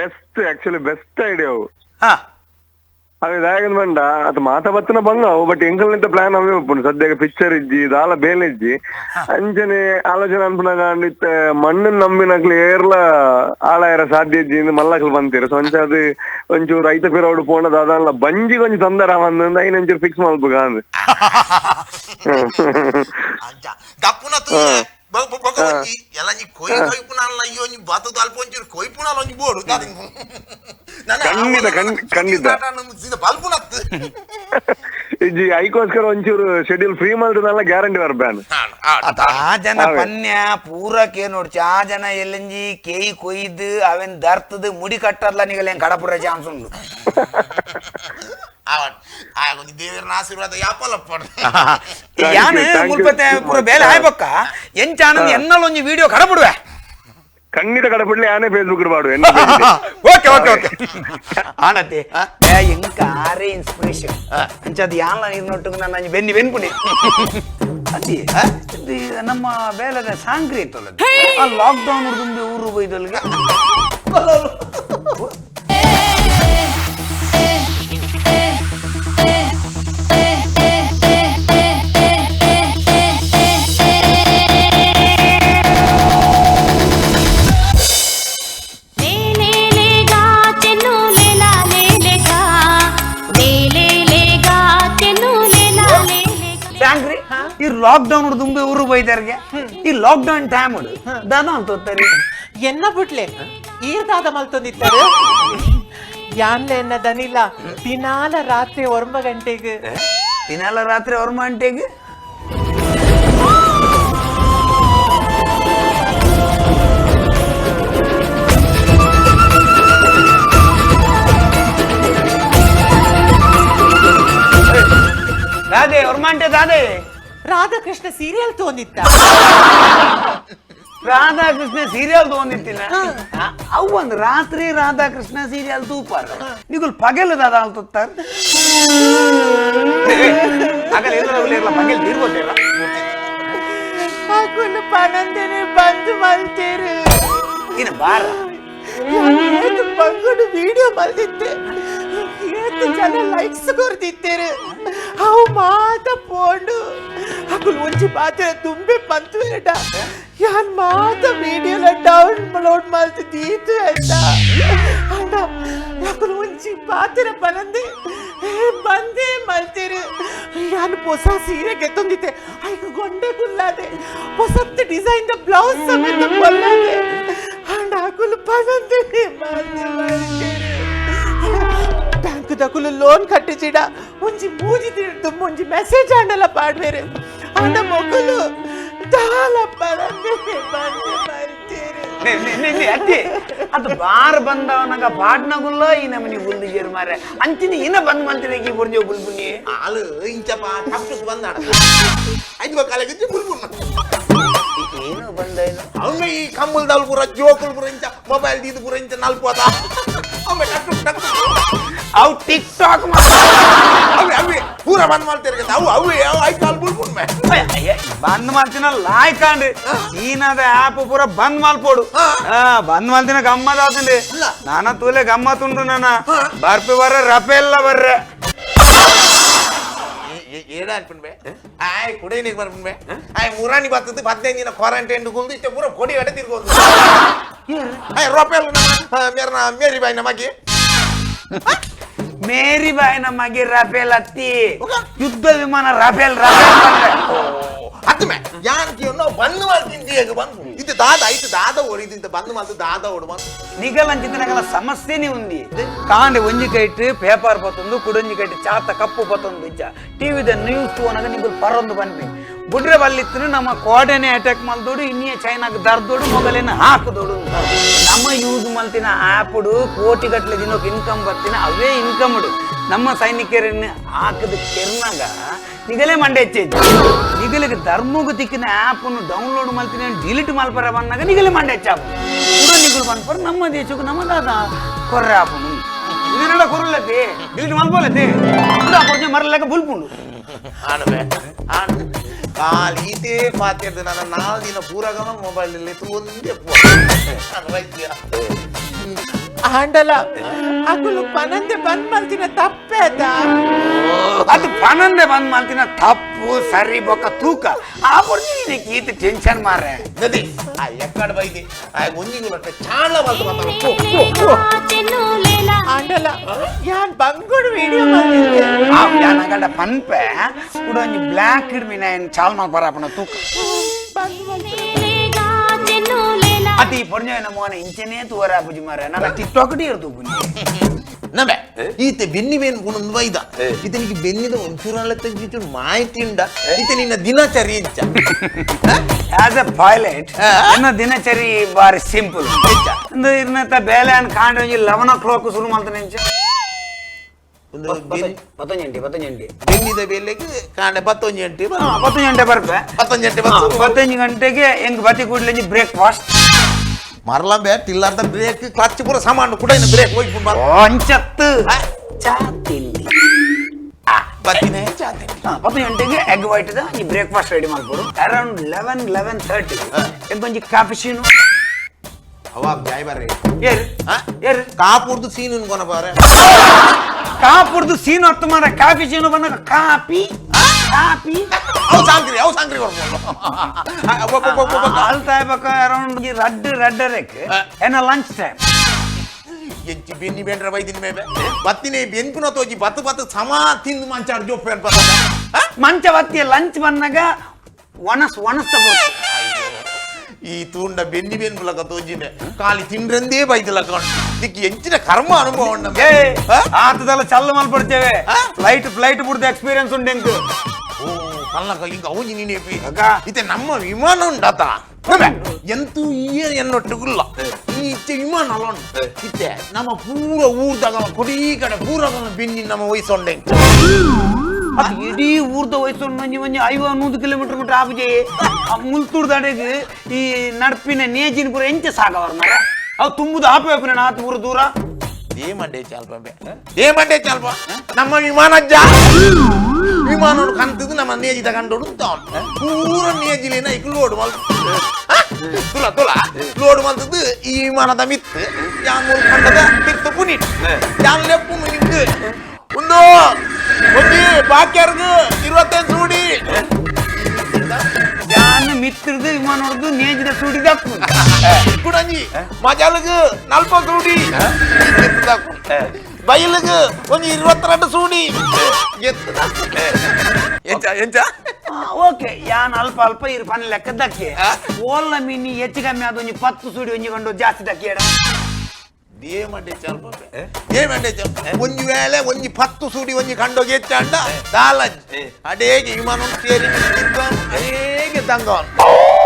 ಬೆಸ್ಟ್ ಆಕ್ಚುಲಿ ಬೆಸ್ಟ್ ಐಡಿಯಾ ಅವು ಹಾ ಅవి దాగన్ బండ అత మాత బత్తన బంగావు బట్ ఎంకల్నింత ప్లాన్ అవే ఉప్పుడు సద్యగా పిక్చర్ ఇజ్జి దాల బేల్ ఇజ్జి అంచనే ఆలోచన అనుకున్నా కానీ మಣ್ಣು ನಂಬಿನಕ್ಲಿ ಏರ್ಲ ಆಳಾಯರ ಸಾಧ್ಯ ಇಜ್ಜಿ ಮಲ್ಲಕ್ಲು ಬಂತೀರ ಸೊ ಅಂಚ ಅದು ಒಂಚೂರು ರೈತ ಪಿರವಡು ಪೋಣದ ಅದಲ್ಲ ಬಂಜಿ ಕೊಂಚ ತೊಂದರೆ ಬಂದ ಐನಂಚೂರು ಫಿಕ್ಸ್ ಮಲ್ಪು ಕಾಂದು ದಪ್ಪುನ ಒಂಜಿ ಎಲ್ಲ ನೀ ಕೊಯ್ ಕೊಯ್ಪುನಾಲ ಅಯ್ಯೋ ನೀ ಬಾತದ ಅಲ್ಪ ಒಂಚೂರು ಕೊಯ್ಪುನಾಲ ಒಂಜಿ ಬೋಡು ಖಂಡಿತ ಬಲ್ಪುನತ್ತು ಇಜ್ಜಿ ಐಕೋಸ್ಕರ ಒಂಚೂರು ಶೆಡ್ಯೂಲ್ ಫ್ರೀ ಮಾಡಿದ್ರಲ್ಲ ಗ್ಯಾರಂಟಿ ಬರ್ಬ್ಯಾನ್ ಆ ಜನ ಪನ್ಯ ಪೂರಕ್ಕೆ ನೋಡ್ಚಿ ಆ ಜನ ಎಲ್ಲಂಜಿ ಕೇಯಿ ಕೊಯ್ದು ಅವೆನ್ ದರ್ತದ ಮುಡಿ ಕಟ್ಟರ್ಲ ನಿಗಲ ಕಡಪುರ ಚಾನ್ಸ್ ಉಂಡು ದೇವರನ ಆಶೀರ್ವಾದ ಯಾಪಲ್ಲ ಯಾನು ಮುಲ್ಪತ್ತೆ ಪೂರ ಬೇಲೆ ಆಯ್ಬಕ್ಕ ಎಂಚಾನಂದ್ ಎನ್ನಲ್ ಒಂಜಿ ವಿಡಿಯೋ ಕಡಪುಡುವೆ ಖಂಡಿತ ಕಡಪಡ್ಲಿ ಆನೆ ಫೇಸ್ಬುಕ್ ಬಾಡು ಓಕೆ ಓಕೆ ಓಕೆ ಆನತಿ ಎಂಕ ಆರೇ ಇನ್ಸ್ಪಿರೇಷನ್ ಅಂಚದ ಯಾನ್ಲ ನೀರ್ನೊಟ್ಟಿಗೆ ನನ್ನ ಬೆನ್ನಿ ಬೆನ್ಪುಡಿ ಅತಿ ನಮ್ಮ ಬೇಲದ ಸಾಂಕ್ರಿ ಇತ್ತಲ್ಲ ಆ ಲಾಕ್ಡೌನ್ ಹುಡುಗಂದು ಊರು ಬೈದಲ್ಗೆ ಈ ಲಾಕ್ಡೌನ್ ದುಂಬೆ ಊರು ಬೈದಾರ್ಗೆ ಈ ಲಾಕ್ಡೌನ್ ಟೈಮ್ ದಾದ ಅಂತ ಹೋಗ್ತಾರೆ ಎನ್ನ ಬಿಟ್ಲೆ ಈರ್ದಾದ ಮಲ್ತೊಂದಿತ್ತಾರೆ ಯಾನ್ಲೆ ಎನ್ನ ದನಿಲ್ಲ ದಿನಾಲ ರಾತ್ರಿ 9 ಗಂಟೆಗೆ ದಿನಾಲ ರಾತ್ರಿ 9 ಗಂಟೆಗೆ ದಾದೆ 9 ಗಂಟೆ ದಾದೆ ರಾಧಾಕೃಷ್ಣ ಸೀರಿಯಲ್ ತೋಂದಿತ್ತ ರಾಧಾಕೃಷ್ಣ ಸೀರಿಯಲ್ ತಗೊಂಡಿತ್ತಿನ ಅವು ಒಂದು ರಾತ್ರಿ ರಾಧಾಕೃಷ್ಣ ಸೀರಿಯಲ್ ತೂಪಾರ ನಿಗುಲ್ ಪಗೆಲ್ ದಾದ ಅಲ್ತಾರ ಆಗಲ್ಲ ಎಲ್ಲ ಪಗೆಲ್ ತೀರ್ಬೋದಿಲ್ಲ ಹಾಕೊಂಡು ಪಣಂದೇನೆ ಬಂದು ಮಲ್ತೇರು ಇನ್ನು ಬಾರ ಏತು ಬಂಗುಡು ವಿಡಿಯೋ ಮಲ್ದಿತ್ತೆ ಏತು ಜನ ಲೈಕ್ಸ್ ಕೊರ್ದಿತ್ತೇರು ಅವು ಮಾತ ಪೋಂಡು ಹಾಕೊಂಡು ಒಂಜಿ ಪಾತ್ರ ತುಂಬೆ ಪಂತು ಏಟ ಯಾನ್ ಮಾತ ವಿಡಿಯೋಲ ಡೌನ್ಲೋಡ್ ಮಲ್ತು ದೀತು ಆಯ್ತಾ ಅಣ್ಣ ಹಾಕೊಂಡು ಒಂಜಿ ಪಾತ್ರ ಪನಂದೆ ಬಂದೇ ಮಲ್ತೇರು ಯಾನ್ ಹೊಸ ಸೀರೆ ಗೆತ್ತೊಂದಿತ್ತೆ ಐದು ಗೊಂಡೆ ಗುಲ್ಲಾದೆ ಹೊಸತ್ತು ಡಿಸೈನ್ ದ ಬ್ಲೌಸ್ ಸಮೇತ ಕೊಲ್ಲಾದೆ ಅಣ್ಣ ಹಾಕೊಂಡು ಪನಂದೆ ಬ್ಯಾಂಕ್ ದಕುಲು ಲೋನ್ ಕಟ್ಟಿಸಿಡ ಒಂಜಿ ಮೂಜಿ ತಿರ್ದು ಒಂಜಿ ಮೆಸೇಜ್ ಆಂಡಲ ಪಾಡ್ವೇರೆ ಅಣ್ಣ ಮೊಗಲು ದಾಲ ಪರಂದೆ ಬಂದೆ ಮಲ್ತೇರು ಅತ್ತಿ ಅದು ಬಾರ್ ಬಂದವನಾಗ ಪಾಟ್ನಗುಲ್ಲ ಈ ನಮನಿ ಗುಲ್ದಿಗೇರು ಮಾರೆ ಅಂಚಿನಿ ಇನ್ನ ಬಂದ್ ಮಲ್ತಿನ ಈ ಬುರ್ಜೋ ಬುಲ್ಬುನಿ ಆಳು ಇಂಚಪ್ಪ ಟಪ್ಟುಸ್ ಬಂದಾಡ 5 ಕಾಲಕ್ಕೆ ಬುಲ್ಬುಲ್ ಏನು ಬಂದೇನು ಅವನು ಈ ಕಮ್ಮಲ್ದಲ್ ಪೂರ ಜೋಕುಲ್ ಪೂರ ಇಂಚ ಮೊಬೈಲ್ ದೀದು ಪೂರ ಇಂಚ ನಲ್ಪೋದ ಒಮ್ಮೆ ಟಕ್ಟು ಅವು ಟಿಕ್ ಟಾಕ್ ಅವಿ ಪೂರ ಬಂದ್ ಮಾಡ್ತಿರ್ಕ ಅವು 5 ಕಾಲ್ ಬುಲ್ಬುಲ್ ಮೇ ಬಂದ್ ಮಾಡ್ತೀನ ಲಾಯ್ಕಾಂಡ್ರಿ ಈನದ ಆಪ್ ಪೂರ ಬಂದ್ ಮಾಡ್ಕೊಡು ಬಂದ್ ಮಾಡ್ತೀನ ಗಮ್ಮತ್ ಆತಂಡ್ರಿ ನಾನ ತೂಲೆ ಗಮ್ಮತ್ ಉಂಟು ನಾನ ಬರ್ಪಿ ಬರ್ರೆ ರಪೆಲ್ಲ ಬರ್ರೆ ಏಡ ಅನ್ಪಣ್ಬೆ ಆಯ್ ಕುಡೇನಿಗೆ ಬರ್ಬಣ್ಬೆ ಆಯ್ ಮುರಾನಿ ಬರ್ತದೆ 15 ದಿನ ಕ್ವಾರಂಟೈನ್ ಕುಲ್ದು ಇಷ್ಟ ಪೂರ ಕೊಡಿ ಅಡೆ ತಿರ್ಗೋದು ಆಯ್ ರೊಪೆಲ್ ಮೇರಿ ಬಾಯಿ ನಮಗೆ ಮೇರಿ ಬಾಯಿ ನಮಗೆ ರಫೇಲ್ ಹತ್ತಿ ಯುದ್ಧ ವಿಮಾನ ರಫೇಲ್ ರಫೇಲ್ ಬಂದ್ರೆ ಅತ್ತಮೆ ಯಾನಕಿ ನಾವು ಬಂದು ಮಾಡ್ತೀನಿ ಈಗ ಬಂದು ಇದು ದಾದ ಓಡಿದಿಂತ ಬಂದು ಮಾತು ದಾದ ಓಡು ಮಾತು నిగలంచితనగల సమస్యనే ఉంది కాండి ಒಂಜಿ ಕೈಟ್ ಪೇಪರ್ ಪತ್ತೊಂದು ಕುಡೊಂಜಿ ಕೈಟ್ ಚಾತ ಕಪ್ಪು ಪತ್ತೊಂದು ಇಜ್ಜ ಟಿವಿದ ನ್ಯೂಸ್ ತೋನಗ ನಿಗುಲ್ ಪರೊಂದು ಬನ್ಪಿ ಬುಡ್ರೆ ಬಲ್ಲಿತ್ತು ನಮ್ಮ ಕೋಡೆನೆ ಅಟ್ಯಾಕ್ ಮಲ್ದೋಡು ಇನ್ನಿಯ ಚೈನಾಗ ದರ್ದೋಡು ಮೊಗಲೇನ ಹಾಕದೋಡು ನಮ್ಮ ಯೂಸ್ ಮಲ್ತಿನ ಆ್ಯಪ್ಡು ಕೋಟಿ ಗಟ್ಟಲೆ ದಿನಕ್ಕೆ ಇನ್ಕಮ್ ಬರ್ತಿನ ಅವೇ ಇನ್ಕಮ್ಡು ನಮ್ಮ ಸೈನಿಕರನ್ನ ಹಾಕದ ಕೆರ್ನಾಗ ನಿಗಲೇ ಮಂಡೆ ಹೆಚ್ಚೆಜ್ಜಿ ನಿಗಲಿಗೆ ಧರ್ಮಗೂ ತಿಕ್ಕಿನ ಆ್ಯಪನ್ನು ಡೌನ್ಲೋಡ್ ಮಲ್ತೀನಿ ಡಿಲೀಟ್ ಮಲ್ಪರ ಬಂದಾಗ ನಿಗಲೇ ಮಂಡೆ ಹೆಚ್ಚಾಪು ಕೂಡ ನಿಗುಲು ಬಂದ್ಪರ ನಮ್ಮ ದೇಶಕ್ಕೂ ನಮ್ಮದಾದ ಕೊರ್ರೆ ಆಪನು ಇದನ್ನೆಲ್ಲ ಕೊರಲತ್ತಿ ಡಿಲೀಟ್ ಮಲ್ಪೋಲತ್ತಿ ಕೂಡ ಕೊಡ್ಜೆ ಮರಲೇಕ ಬುಲ್ಪುಂಡು ಆಣಬೆ ಆಣ ಕಾಲೀತೆ ಪಾತಿರ್ದು ನನ್ನ 4 ದಿನ ಪೂರಗಮ ಮೊಬೈಲ್ ಅಲ್ಲಿ ಒಂದೇ ವೈದ್ಯ ಆಂಡಲ ಅಕುಲು ಪನಂದೆ ಬಂದ್ ಮಾಡ್ತಿನ ತಪ್ಪೇ ಆಯ್ತಾ ಅದು ಪನಂದೆ ಬಂದ್ ಮಾಡ್ತಿನ ತಪ್ಪು ಸರಿ ಬೊಕ್ಕ ತೂಕ ಆ ಬರ್ಜಿ ನೀನು ಈತ ಟೆನ್ಷನ್ ಮಾರ್ರೆ ನದಿ ಆ ಎಕ್ಕಡ ಬೈದಿ ಆ ಒಂಜಿಗುಲ ಚಾಳ ಬಂತು ಆಂಡಲ ಯಾನ್ ಬಂಗುಡು ವಿಡಿಯೋ ಮಾಡಿದ್ದೆ ಆ ಯಾನಗಡ ಪನ್ಪೆ ಕೂಡ ಒಂಜಿ ಬ್ಲ್ಯಾಕ್ ಇಡ್ಮಿನ ಏನು ಚಾಲ್ ಮಾಲ್ ಬರಾಪನ ತೂಕ ಅತಿ ಪೊರ್ಜನ ಮೋನೆ ಇಂಚನೆ ತೂರ ಬುಜಿ ಮಾರ್ರೆ ನನ್ನ ಟಿಕ್ಟಾಕ್ ಡಿ ಇರ್ದು ಬುನಿ ನಬೆ ಈತೆ ಬೆನ್ನಿ ಬೇನ್ ಕುಣಂದು ವೈದ ಈತನಿಗೆ ಬೆನ್ನಿದ ಒಂಚೂರಲ್ಲ ತೆಗಿಚು ಮಾಹಿತಿ ಉಂಡ ಈತ ನಿನ್ನ ದಿನಚರಿ ಇಂಚ ಆಸ್ ಎ ಪೈಲಟ್ ನನ್ನ ದಿನಚರಿ ಬಾರಿ ಸಿಂಪಲ್ ಒಂದು ಇರ್ನತ್ತ ಬೇಲೆ ಅನ್ ಕಾಂಡ್ರೆ 11 o'clock ಶುರು ಮಾಡ್ತಾನೆ ಇಂಚ ಒಂದು 15 ಗಂಟೆ ಬೆನ್ನಿದ ಬೇಲೆಗೆ ಕಾಂಡೆ 11 ಗಂಟೆ 15 ಗಂಟೆ ಬರ್ಪೆ 15 ಗಂಟೆಗೆ ಹೆಂಗ್ ಬತ್ತಿ ಕೂಡ್ಲೆ ಬ್ರೇಕ್ಫಾಸ್ಟ್ ಮರಲಂಬೆ ಟಿಲ್ಲರ್ದ ಬ್ರೇಕ್ ಕ್ಲಚ್ ಪೂರ ಸಾಮಾನು ಕೂಡ ಇನ್ನು ಬ್ರೇಕ್ ಹೋಗಿ ಅಂಚತ್ತು ಚಾ ತಿಂಡಿ ಬತ್ತಿನೇ ಚಾತೆ 15 ಗಂಟೆಗೆ ಎಗ್ ವೈಟ್ ಈ ಬ್ರೇಕ್ಫಾಸ್ಟ್ ರೆಡಿ ಮಾಡ್ಕೊಡು ಅರೌಂಡ್ 11:30 ಎಂಕೊಂಜಿ ಕಾಫಿಶೀನು ಅವಾಗ ಜಾಯ್ ಬರ್ರಿ ಏರ್ ಕಾಪುರ್ದು ಸೀನ್ ಅನ್ಕೊನ ಬಾರೆ ಕಾಪುರ್ದು ಸೀನ್ ಹೊತ್ತು ಮಾರ ಕಾಫಿ ಸೀನು ಬಂದಾಗ ಕಾಪಿ ಅವು ಸಾಂಗ್ರಿ ಅಲ್ತಾ ಇರ್ಬೇಕು ಅರೌಂಡ್ ರಡ್ಡ ರೇಕ್ ಏನ ಲಂಚ್ ಟೈಮ್ ಎಂಚಿ ಬೆನ್ನಿ ಬೆಂಡ್ರ ಬೈದಿನ ಮೇಬೆ ಬತ್ತಿನೇ ಬೆನ್ಕುನ ತೋಜಿ ಬತ್ತು ಸಮಾ ತಿಂದು ಮಂಚಾಡ್ ಜೋಪೇನ್ ಮಂಚ ಬತ್ತಿ ಲಂಚ್ ಬಂದಾಗ ಒಣಸ್ ಒಣಸ್ತ ಈ ತೂಂಡ ಬೆನ್ನಿ ಬೆನ್ಪುಲಕ ತೋಜಿನೆ ಕಾಲಿ ತಿಂಡ್ರಂದೇ ಬೈದಿಲ್ಲ ಕಣ್ ದಿಕ್ಕಿ ಎಂಚಿನ ಕರ್ಮ ಅನುಭವ ಉಂಡ ಆತದೆಲ್ಲ ಚಲ್ಲ ಮಲ್ಪಡ್ತೇವೆ ಫ್ಲೈಟ್ ಬಿಡ್ದ ಎಕ್ಸ್ಪೀರಿಯನ್ಸ್ ಉಂಟು ಎಂಕ್ ಓ ಪಲ್ಲಕ ಈಗ ಅವಜಿ ನೀನೇಪಿ ಅಕ್ಕ. ಇತ್ತೆ ನಮ್ಮ ವಿಮಾನ ಉಂಟಾತ ಎಂತೂ ಈ ಎನ್ನೊಟ್ಟುಗುಲ್ಲ ಈ ಇತ್ತೆ ವಿಮಾನ ಅಲ್ಲ ಉಂಟು ಇತ್ತೆ ನಮ್ಮ ಪೂರ ಊರ್ದಾಗ ಕೊಡೀ ಕಡೆ ಪೂರ ಬೆನ್ನಿ ನಮ್ಮ ವಯಸ್ಸೊಂಡೆ ಅದು ಇಡೀ ಊರ್ದ ವಯಸ್ಸು ಮಂಜಿ 50-100 ಕಿಲೋಮೀಟರ್ ಮೀಟರ್ ಆಪುಜಿ ಮುಲ್ತೂರ್ ದಡೆಗೆ ಈ ನಡ್ಪಿನ ನೇಜಿನ ಪೂರ ಎಂಚ ಸಾಗವರ ಮರ ಅವು ತುಂಬುದು ಆಪೇಪಿನ ನಾತ್ ಪೂರ ದೂರ ಏಮಂಡೆ ಚಾಲ್ಪ ನಮ್ಮ ವಿಮಾನ ಅಜ್ಜ ವಿಮಾನ ಕಂತದ್ದು ನಮ್ಮ ನೇಜಿ ತಗೊಂಡು ಪೂರ ನೇಜಿಲಿನ ಈಗ ಲೋಡ್ ಮಲ್ ತುಲ ಲೋಡ್ ಮಲ್ತದ್ದು ಈ ವಿಮಾನದ ಮಿತ್ತು ಯಾನ್ ಮುಲ್ಕಂಡದ ಮಿತ್ತು ಪುನಿಟ್ ಯಾನ್ ಲೆಪ್ಪು ಮುನಿದ್ದು ಒಂದು ಬಾಕ್ಯಾರ್ಗು 25 ಸೂಡಿ ಯಾನ್ ಮಿತ್ರದು ವಿಮಾನ ಹೊಡೆದು ನೇಜಿನ ಸುಡಿದ ಕುಡಂಜಿ ಮಜಾಲಗು 40 ಸೂಡಿ ಬಯಲಿಗೆ ಒಂದು 22 ಸೂಡಿ ಎಂಚ ಓಕೆ ಯಾನ್ ಅಲ್ಪ ಅಲ್ಪ ಇರು ಪನ್ ಲೆಕ್ಕದಕ್ಕೆ ಓಲ್ಲ ಮೀನಿ ಹೆಚ್ಚು ಕಮ್ಮಿ ಅದು 10 ಸುಡಿ ಒಂಜಿ ಕೊಂಡು ಜಾಸ್ತಿ ದಕ್ಕಿ ಒಂಜಿ ವೇಳೆ ಒಂಜಿ 10 ಸೂಡಿ ಒಂಜಿ ಕಂಡೋಗಿ ಹೆಚ್ಚಂಡ ದಾಲಜ್ ಅಡೇಗೆ ವಿಮಾನ ಸೇರಿ ಅಡೇಗೆ ತಂಗವನ್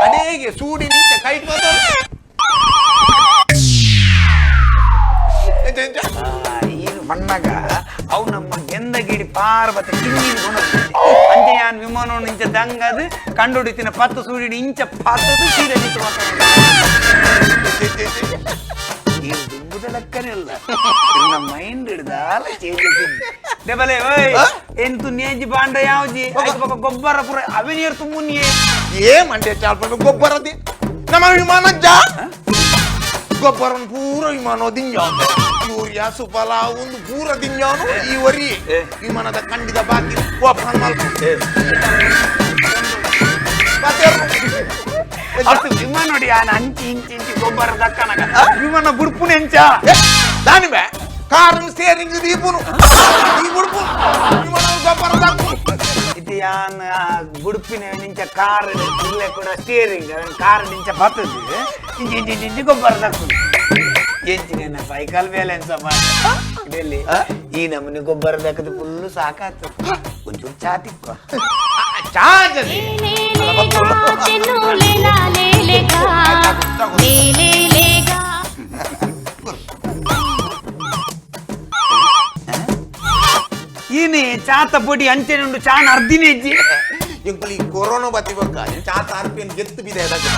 ಅಡೇಗೆ ಸೂಡಿ ನಿಂತ ಕೈಟ್ ಏನು ಮಣ್ಣಾಗ ಅವು ನಮ್ಮ ಗೆಂದಗಿಡಿ ಪಾರ್ವತ ಕಿಂಗಿನ ಗುಣ ಅಂಚೆ ಯಾನ್ ವಿಮಾನ ಇಂಚ ದಂಗದು ಕಂಡುಹಿಡಿತಿನ 10 ಸೂಡಿ ಇಂಚ ಪತ್ತದು ಸೀರೆ ನಿಂತು ದುಂಬುದ ಲೆಕ್ಕನಿಲ್ಲ ನಮ್ಮ ಮೈಂಡ್ ಹಿಡ್ದಾಲ ಡಬಲೆ ಓಯ್ ಎಂತು ನೇಜಿ ಬಾಂಡ ಯಾವ್ಜಿ ಗೊಬ್ಬರ ಪುರ ಅವೇ ನೀರು ತುಂಬುನಿಯೇ ಮಂಡೆ ಚಾಲ್ಪ ಗೊಬ್ಬರದಿ ನಮ್ಮ ವಿಮಾನ ಗೊಬ್ಬರ ಪೂರ ವಿಮಾನ ದಿಂಜಾನು ಯೂರಿಯಾ ಸುಫಲ ಒಂದು ಪೂರ ದಿಂಜಾನು ಈ ವರಿ ವಿಮಾನದ ಖಂಡಿತ ಬಾಕಿ ಓಪನ್ ಅಷ್ಟು ವಿಮಾನ ನೋಡಿ ಯಾನ್ ಅಂಚಿ ಇಂಚಿ ಗೊಬ್ಬರ ದಕ್ಕನಗ ವಿಮಾನ ಬುಡ್ಪುನ ಎಂಚ దానివే కారు స్టీరింగ్ దీపును ఈ గుడుపు విమాన గొప్పర దక్కు ಇದು ಯಾನ್ ಬುಡ್ಪಿನ ನಿಂಚ ಕಾರ್ ಇಲ್ಲೇ ಕೂಡ ಸ್ಟೀರಿಂಗ್ ಕಾರ್ ನಿಂಚ ಬರ್ತದೆ ಇಂಚಿ ಇಂಚಿ ಗೊಬ್ಬರ ದಕ್ಕು ಎಂಚಿನ ಸೈಕಲ್ ಬ್ಯಾಲೆನ್ಸ್ ಡೆಲ್ಲಿ ಈ ನಮ್ಮನೆ ಗೊಬ್ಬರ ದಕ್ಕದ ಫುಲ್ಲು ಸಾಕಾತು ಒಂಚೂರು ಚಾತಿಕ್ಕ చాజది ఈయన చాత పొడి అంచె నుండి చాన్ అర్ధినేజ్జి ఇంకలు ఈ కరోనా బతి బొక్క చాత ఆర్పిన్ గెత్తు బిదే దగ్గర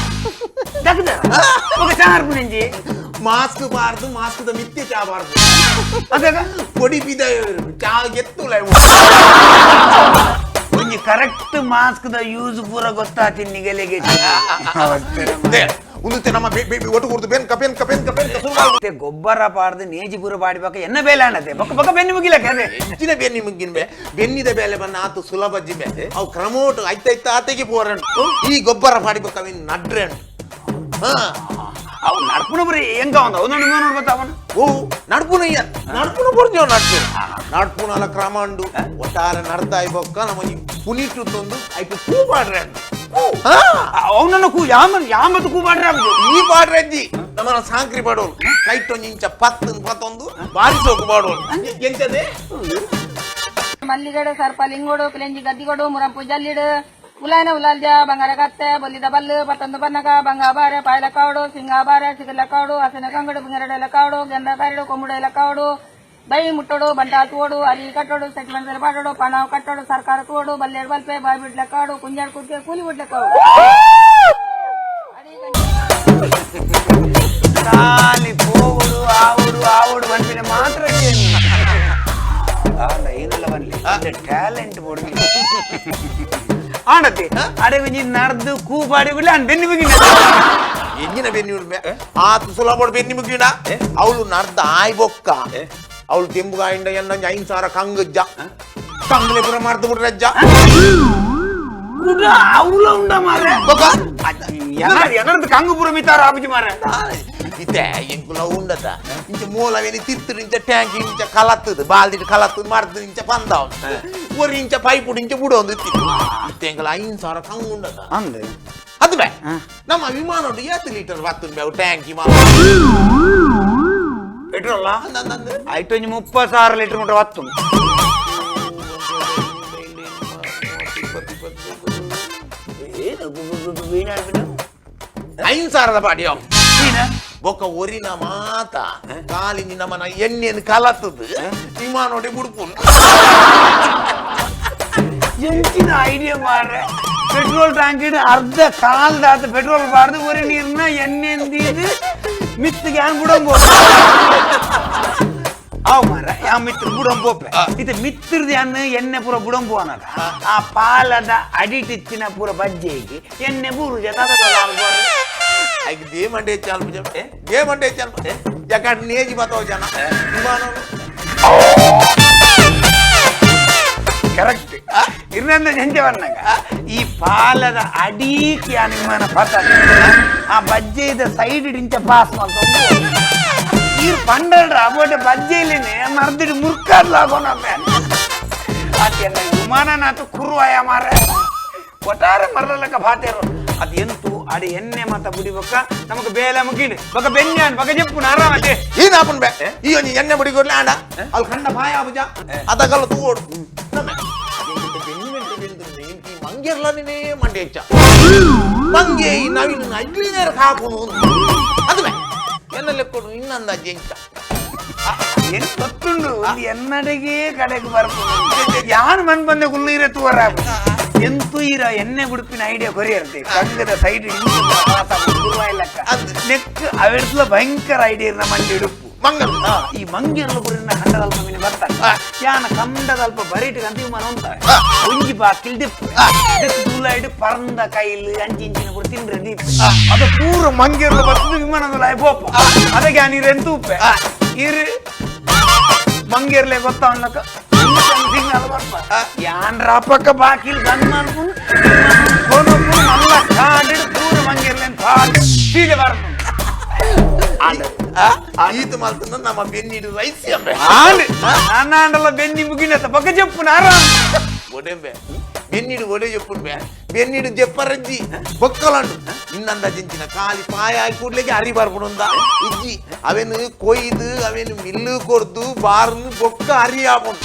ఒక చాన్ అర్పినించి ಮಾಸ್ಕ್ ಬಾರ್ದು ಮಾಸ್ಕ್ ಮಿತ್ತಿ ಚಾ ಬಾರ್ದು ಅದಾಗ పొడి ಬಿದ ಚಾ ಗೆತ್ತು ಒಂಜಿ ಕರೆಕ್ಟ್ ಮಾಸ್ಕ್ ದ ಯೂಸ್ ಪೂರ ಗೊತ್ತಾತಿ ನಿಗಲೆಗೆ ಉಂದುತ್ತೆ ನಮ್ಮ ಒಟ್ಟು ಕೂರ್ದು ಬೆನ್ ಕಪೆನ್ ಕಪೆನ್ ಕಪೆನ್ ಮತ್ತೆ ಗೊಬ್ಬರ ಪಾಡ್ದು ನೇಜಿ ಪೂರ ಪಾಡಿಬೇಕ ಎನ್ನ ಬೇಲೆ ಅನ್ನತ್ತೆ ಬಕ್ಕ ಬಕ್ಕ ಬೆನ್ನಿ ಮುಗಿಲಕ್ಕೆ ಅದೇ ಹೆಚ್ಚಿನ ಬೆನ್ನಿ ಮುಗ್ಗಿನ ಬೇ ಬೆನ್ನಿದ ಬೇಲೆ ಬನ್ನ ಆತು ಸುಲಭ ಜಿಬೆ ಅವು ಕ್ರಮೋಟು ಐತ ಆತೆಗೆ ಪೋರಂಟು ಈ ಗೊಬ್ಬರ ಪಾಡಿಬೇಕ ಅವಿನ್ ನಡ್ರೆ ಅವು ನಡ್ಪುಣ ಬರೀ ಹೆಂಗ ಒಂದು ಅವ್ನು ನೋಡ್ಬತ್ತ ಅವನು ಓ ನಡ್ಪುನಯ್ಯ ನಡ್ಪುನ ಬರ್ಜೋ ನಡ್ಪು ನಡ್ಪುನಲ ಕ್ರಮಾಂಡು ಒಟ್ಟಾರೆ ನಡ್ದಾಯ್ ಬೊಕ್ಕ ನಮ್ಮ ಪುನೀಟು ತಂದು ಐಟು ಕೂ ಮಾಡ್ರೆ ಅವನನ್ನು ಯಾಮತ್ತು ಕೂ ಮಾಡ್ರೆ ಈ ಬಾಡ್ರಜ್ಜಿ ನಮ್ಮನ್ನ ಸಾಂಕ್ರಿ ಬಾಡೋರು ಕೈಟೊಂದು ಇಂಚ 10 ಬಾರಿಸೋಕು ಬಾಡೋರು ಎಂತದೆ ಮಲ್ಲಿಗಡು ಸರ್ಪ ಲಿಂಗೋಡು ಕಿಲೆಂಜಿ ಗದ್ದಿಗೋಡು ಮುರಂಪು ಜಲ್ಲಿಡು ಉಲಾನ ಉಲಾಲ್ಜ ಬಂಗಾರ ಕತ್ತೆ ಬಲ್ಲಿದ ಬಲ್ಲು ಪತ್ತೊಂದು ಬನ್ನಕ ಬಂಗಾಬಾರೆ ಪಾಯಲ ಕಾವಡು ಸಿಂಗಾಬಾರೆ ಸಿಗಲ ಕಾವಡು ಹಸಿನ ಕಂಗಡು ಬಿಂಗರಡೆಲ ಕಾವಡು ಗಂಧ ಕಾರಡು ಕೊಮ್ಮುಡೆಲ ಕಾವಡು ಬೈ ಮುಟ್ಟೋಡು ಬಂಟ ತೋಡು ಅಲಿ ಕಟ್ಟೋಡು ಸೆಟ್ಮೆಂಟ್ ಪಾಡೋಡು ಪಣಾವ್ ಕಟ್ಟೋಡು ಸರ್ಕಾರ ತೋಡು ಬಲ್ಲೆಡ್ ಬಲ್ಪೆ ಬಾಯ್ ಬಿಡ್ಲ ಕಾಡು ಕುಂಜಾಡ್ ಕುರ್ಕೆ ಕೂಲಿ ಬಿಡ್ಲ ಕಾವಡು ಖಾಲಿ ಹೋಗುಡು ಆವುಡು ಬಂದಿನ ಮಾತ್ರ ಏನೆಲ್ಲ ಬನ್ಲಿ ಟ್ಯಾಲೆಂಟ್ ಬೋಡ್ಗಿ ಆಡತ್ತೆ ಅಡೆ ಒಂಜಿ ನಡ್ದು ಕೂಪಾಡಿ ಬಿಡ್ಲಿ ಅನ್ ಬೆನ್ನಿ ಮುಗಿನ ಎಂಜಿನ ಬೆನ್ನಿ ಉಳ್ಮೆ ಆತು ಸುಲಭ ಬೆನ್ನಿ ಮುಗಿನ ಅವಳು ನಡ್ದ ಆಯ್ ಬೊಕ್ಕ ಅವಳು ತೆಂಬುಗಾಯಿಂದ ಎನ್ನ 5,000 ಕಂಗಜ್ಜ ಕಂಗ್ಲೆ ಪುರ ಮಾಡ್ದು ಬಿಡ್ರಜ್ಜ ಅವಳ ಉಂಡ ಮಾರೆ ಎನರ್ದು ಕಂಗುಪುರ ಮಿತಾರ ಆಪುಜಿ ಮಾರೆ ಇತ್ತೆ ಎಂಕುಲ ಉಂಡದ ಇಂಚ ಮೂಲವೇನಿ ತಿರ್ತರು ಇಂಚ ಟ್ಯಾಂಕ್ ಇಂಚ ಕಲತ್ತದು ಬಾಲ್ದಿಟ್ಟು ಕಲತ್ತದು ಮಾಡ್ದು ಇಂಚ ಬಂದವ್ 1 ಇಂಚ ಪೈಪ್ ಇಂಚ ಬುಡೊಂದು ಇತ್ತೆಂಗಲ 5,000 ಕಂಗುಂಡದ ಅಂದ್ರೆ ಅದು ಬೇ ನಮ್ಮ ವಿಮಾನ 7 ಲೀಟರ್ ಬರ್ತದೆ ಬೇ ಟ್ಯಾಂಕಿ ಪೆಟ್ರೋಲ್ ಆಯ್ತು 30,000 ಲೀಟರ್ ಮುಟ್ಟ ಹೊತ್ತು 5,000 ಪಾಡಿಯೋ ಬೊಕ್ಕ ಒರಿನ ಮಾತ ಕಾಲಿನಿ ನಮ್ಮನ ಎಣ್ಣೆಯನ್ನು ಕಲತ್ತದು ವಿಮಾನೋಡಿ ಬುಡ್ಪುನ್ ಎಂಚಿನ ಐಡಿಯಾ ಮಾಡ್ರೆ ಪೆಟ್ರೋಲ್ ಟ್ಯಾಂಕ್ ಅರ್ಧ ಕಾಲ್ದಾತ ಪೆಟ್ರೋಲ್ ಬಾರ್ದು ಒರಿ ನೀರ್ನ ಎಣ್ಣೆ ಅಂದಿದ್ದು ಮಿತ್ತಿಗೆ ಯಾನ್ ಬುಡಂಬೋ ಅವ್ ಮಾರ ಯಾವ ಮಿತ್ರ ಬುಡಂಬೋಪೆ ಇದು ಮಿತ್ರದ ಎಣ್ಣೆ ಪೂರ ಬುಡಂಬೋ ಅನ್ನದ ಆ ಪಾಲದ ಅಡಿಟಿಚ್ಚಿನ ಪೂರ ಬಜ್ಜೆಗೆ ಎಣ್ಣೆ ಬೂರು दे मंडे चल मुझे दे मंडे चल जगह नेजी बताओ जाना विमानों ಕರೆಕ್ಟ್ ಇನ್ನೊಂದು ಜಂಜೆ ಬಂದಾಗ ಈ ಪಾಲದ ಅಡಿಕೆ ವಿಮಾನ ಪತ್ತ ಆ ಬಜ್ಜೆದ ಸೈಡ್ ಇಂಚ ಪಾಸ್ ಮಾಡ್ಕೊಂಡು ಈ ಪಂಡಲ್ರ ಅಬೋಟೆ ಬಜ್ಜೆಲಿನೇ ಮರ್ದಿಟ್ಟು ಮುರ್ಕಾಡ್ಲಾಗೋಣ ಅದೇನ ವಿಮಾನನಾತು ಕುರುವಾಯ ಮಾರ ಒಟ್ಟಾರೆ ಮರಲಕ್ಕ ಭಾತೇರು ಅದೆಂತು ಅಡಿ ಎಣ್ಣೆ ಮಾತ ಬುಡಿಬೇಕ ನಮಗೆ ಬೇಲೆ ಮುಗಿಡು ಬಕ ಬೆನ್ಯಾನ್ ಬಕ ಜಪ್ಪು ಆರಾಮತೆ ಈ ನಾಪನ್ ಬೇ ಈ ಒಂಜಿ ಎಣ್ಣೆ ಬುಡಿ ಕೊಡ್ಲ ಆಂಡ ಅಲ್ಲಿ ಖಂಡ ಬಾಯ ಆಬುಜ ಅದಗಲ್ಲ ತೂಡು ನಮ್ಮೆ ಬೆನ್ನಿ ಮೆಂಟು ಬೆಂದು ಇಂತಿ ಮಂಗೆರ್ಲನೇ ಮಂಡೆ ಹೆಚ್ಚ ಮಂಗೆ ಈ ನವಿನ ಅಗ್ಲಿನೇರ ಹಾಕೋನು ಅದು ಬೇ ಎನ್ನ ಲೆಕ್ಕೊಡು ಇನ್ನೊಂದು ಜೆಂಚ ಏನು ಗೊತ್ತುಂಡು ಎನ್ನಡೆಗೆ ಕಡೆಗೆ ಬರ್ಬೋದು ಯಾನ್ ಮನ್ ಬಂದೆ ಕುಲ್ಲೀರೆ ತೂರ ಎಂತೂ ಇರ ಎಣ್ಣೆ ಗುಡುಪಿನ ಐಡಿಯಾ ಕೊರಿ ಇರ್ತಿ ಕಂಗದ ಸೈಡ್ ನೆಕ್ ಅವೆಡ್ಲ ಭಯಂಕರ ಐಡಿಯಾ ಇರ ಮಂಡಿ ಇಡುಪು ಮಂಗಲ್ ಈ ಮಂಗಿರ್ಲ ಬುರಿನ ಖಂಡದಲ್ಪ ಮಿನಿ ಬರ್ತಾನೆ ಯಾನ ಕಂಡದಲ್ಪ ಬರೀಟ್ ಅಂತ ವಿಮಾನ ಉಂಟಾವೆ ಒಂಜಿ ಬಾ ಕಿಲ್ದಿಪ್ಪು ದೂಲಾಯ್ಡು ಪರಂದ ಕೈಲು ಅಂಚಿಂಚಿನ ಕೂಡ ತಿಂದ್ರೆ ದೀಪ ಅದು ಪೂರ ಮಂಗಿರ್ಲ ಬರ್ತದೆ ವಿಮಾನದ ಬೋಪ ಅದಕ್ಕೆ ನೀರು ಎಂತೂ ಉಪ್ಪೆ ಇರು ಮಂಗಿರ್ಲೆ ಗೊತ್ತಾವನ್ಲಕ್ಕ ಯಾನ್ರ ಪಕ್ಕ ಬಾಕಿಲ್ ಗನ್ ಮಾಡ್ಕೊಂಡು ನಲ್ಲ ಕಾಡಿಡು ಪೂರ ಮಂಗಿರ್ಲೆ ಸೀದೆ ಬರ್ಕೊಂಡು ಈತ ಮಾಡ್ತಾನ ನಮ್ಮ ಬೆನ್ನಿಡು ರೈಸಿ ಅಂಬೆ ನಾನಲ್ಲ ಬೆನ್ನಿ ಮುಗಿನ ಬಕ ಜಪ್ಪು ನಾರಾಯಣ ಒಡೆಂಬೆ ಬೆನ್ನಿಡು ಒಡೆ చెప్పును ಬೇ ಬೆನ್ನಿಡು ಜಪ್ಪರಜ್ಜಿ ಬೊಕ್ಕಲಂಡು ಇನ್ನಂದ ಜಿಂಚಿನ ಕಾಲಿ ಪಾಯ ಆಗಿ ಕೂಡ್ಲಿಕ್ಕೆ ಅರಿ ಬರ್ಬಿಡುಂದ ಇಜ್ಜಿ ಅವೇನು ಕೊಯ್ದು ಅವೇನು ಮಿಲ್ಲು ಕೊರ್ದು ಬಾರ್ನು ಬೊಕ್ಕ ಅರಿ ಆಪುಂಡು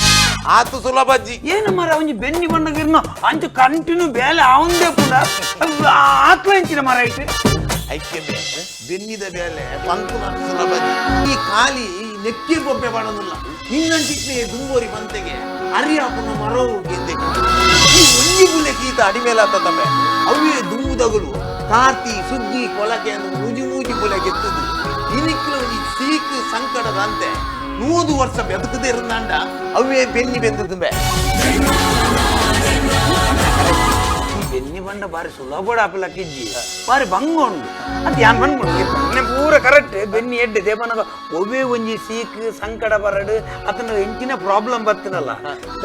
ಆತು ಸುಲಭಜ್ಜಿ ಏನು ಮರ ಒಂಜಿ ಬೆನ್ನಿ ಬಂಡಗಿರ್ನ ಅಂಚು ಕಂಟಿನ್ಯೂ ಬೇಲೆ ಅವಂದೇ ಕೂಡ ಆತ್ಮ ಹೆಂಚಿನ ಮರ ಐತೆ ಐಕ್ಯ ಬೆನ್ನಿದ ಬೇಲೆ ಪಂಕು ನಾನು ಸುಲಭಜ್ಜಿ ಈ ಕಾಲಿ ನೆಕ್ಕಿ ಬೊಬ್ಬೆ ಮಾಡೋದಿಲ್ಲ ಹಿಂಗಂಚಿಟ್ನೆ ದುಂಬೋರಿ ಬಂತೆಗೆ ಅರಿ ಆಪುನ ಮರವು ಗೆದ್ದೆ ಈ ಒಂಜಿ ಬುಲೆ ಕೀತ ಅಡಿಮೇಲಾತಂಬೆ ಅವೇ ದುಂಬುದಗಳು ಕಾರ್ತಿ ಸುಗ್ಗಿ ಕೊಲಕೆ ಮೂಜಿ ಮೂಜಿ ಬುಲೆ ಗೆತ್ತದು ಇನಿಕ್ಲು ಈ ಸೀಕ್ ಸಂಕಟದ ಅಂತೆ 100 ವರ್ಷ ಬೆದಕದೇ ಇರಂದಾಂಡ ಅವೇ ಬೆನ್ನಿ ಬೆಂದದುಂಬೆ ಬೆನ್ನಿ ಬಂಡ ಬಾರಿ ಸುಲಭ ಆಪಲಕ್ಕಿಜ್ಜಿ ಬಾರಿ ಬಂಗೊಂಡು ಅದು ಯಾನ್ ಬಂದ್ಬಿಡು ಬೆನ್ನೆ ಪೂರ ಕರೆಕ್ಟ್ ಬೆನ್ನಿ ಎಡ್ಡೆ ದೇವನಗ ಒವೇ ಒಂಜಿ ಸೀಕ್ ಸಂಕಟ ಬರಡು ಅದನ್ನ ಎಂಚಿನ ಪ್ರಾಬ್ಲಮ್ ಬರ್ತದಲ್ಲ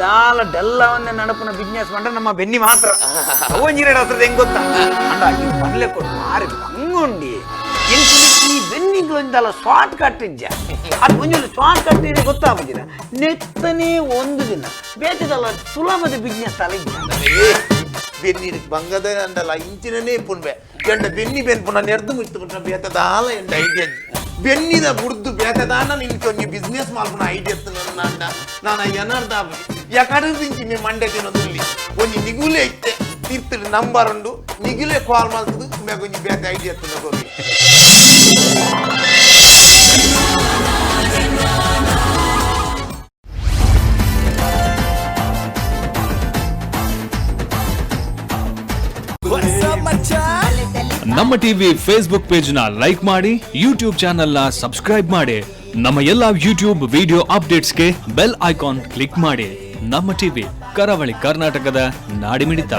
ದಾಲ ಡೆಲ್ಲವನ್ನೇ ನಡಪನ ಬಿಸ್ನೆಸ್ ಮಾಡ್ರೆ ನಮ್ಮ ಬೆನ್ನಿ ಮಾತ್ರ ಒಂಜಿರೆಡು ಹತ್ರದ ಹೆಂಗ್ ಗೊತ್ತಾ ಅಂಡ ಬಂದ್ಲೆ ಕೊಟ್ಟು ಬಾರಿ ಬಂಗೊಂಡಿ ಈ ಬೆನ್ನಿಗಳೊಂದಲ್ಲ ಶಾರ್ಟ್ ಕಟ್ ಇಜ್ಜ ಅದು ಒಂಜೊಂದು ಶಾರ್ಟ್ ಕಟ್ ಇದೆ ಗೊತ್ತಾಗುದಿಲ್ಲ ನೆತ್ತನೇ ಒಂದು ದಿನ ಬೇಕದಲ್ಲ ಸುಲಭದ ಬಿಸ್ನೆಸ್ ಅಲ್ಲ ಇಜ್ಜ ಬೆನ್ನಿಡು ಬಂಗದ ಅಂಡಲ್ಲ ಇಂಚಿನೇ ಪುಣ್ಬೆ ಎಂಡ ಬೆನ್ನಿ ಬೆನ್ಪುನ ನೆರ್ದು ಮುಟ್ಟು ಬೇತದಾಲ ಎಂಡ ಐಡಿಯಾ ಬೆನ್ನಿದ ಬುಡ್ದು ಬೇತದಾನ ನಿನ್ಕೊಂಜಿ ಬಿಸ್ನೆಸ್ ಮಾಡ್ಪುನ ಐಡಿಯಾ ಅಂಡ ನಾನು ಏನರ್ದ ಯಾಕಡೆ ತಿಂಚಿನಿ ಮಂಡೆ ತಿನ್ನೋದಲ್ಲಿ ಒಂಜಿ ನಿಗುಲೆ ಐತೆ ತೀರ್ಥಲು ನಂಬರ್ ಉಂಡು ನಿಗುಲೆ ಕಾಲ್ ಮಾಡ್ತದು ಒಂಜಿ ಬೇತ ಐಡಿಯಾ ತಿನ್ನೋದು ನಮ್ಮ ಟಿವಿ ಫೇಸ್ಬುಕ್ ಪೇಜ್ ನ ಲೈಕ್ ಮಾಡಿ, ಯೂಟ್ಯೂಬ್ ಚಾನೆಲ್ ನ ಸಬ್ಸ್ಕ್ರೈಬ್ ಮಾಡಿ, ನಮ್ಮ ಎಲ್ಲಾ ಯೂಟ್ಯೂಬ್ ವಿಡಿಯೋ ಅಪ್ಡೇಟ್ಸ್ಗೆ ಬೆಲ್ ಐಕಾನ್ ಕ್ಲಿಕ್ ಮಾಡಿ. ನಮ್ಮ ಟಿವಿ ಕರಾವಳಿ ಕರ್ನಾಟಕದ ನಾಡಿಮಿಡಿತ.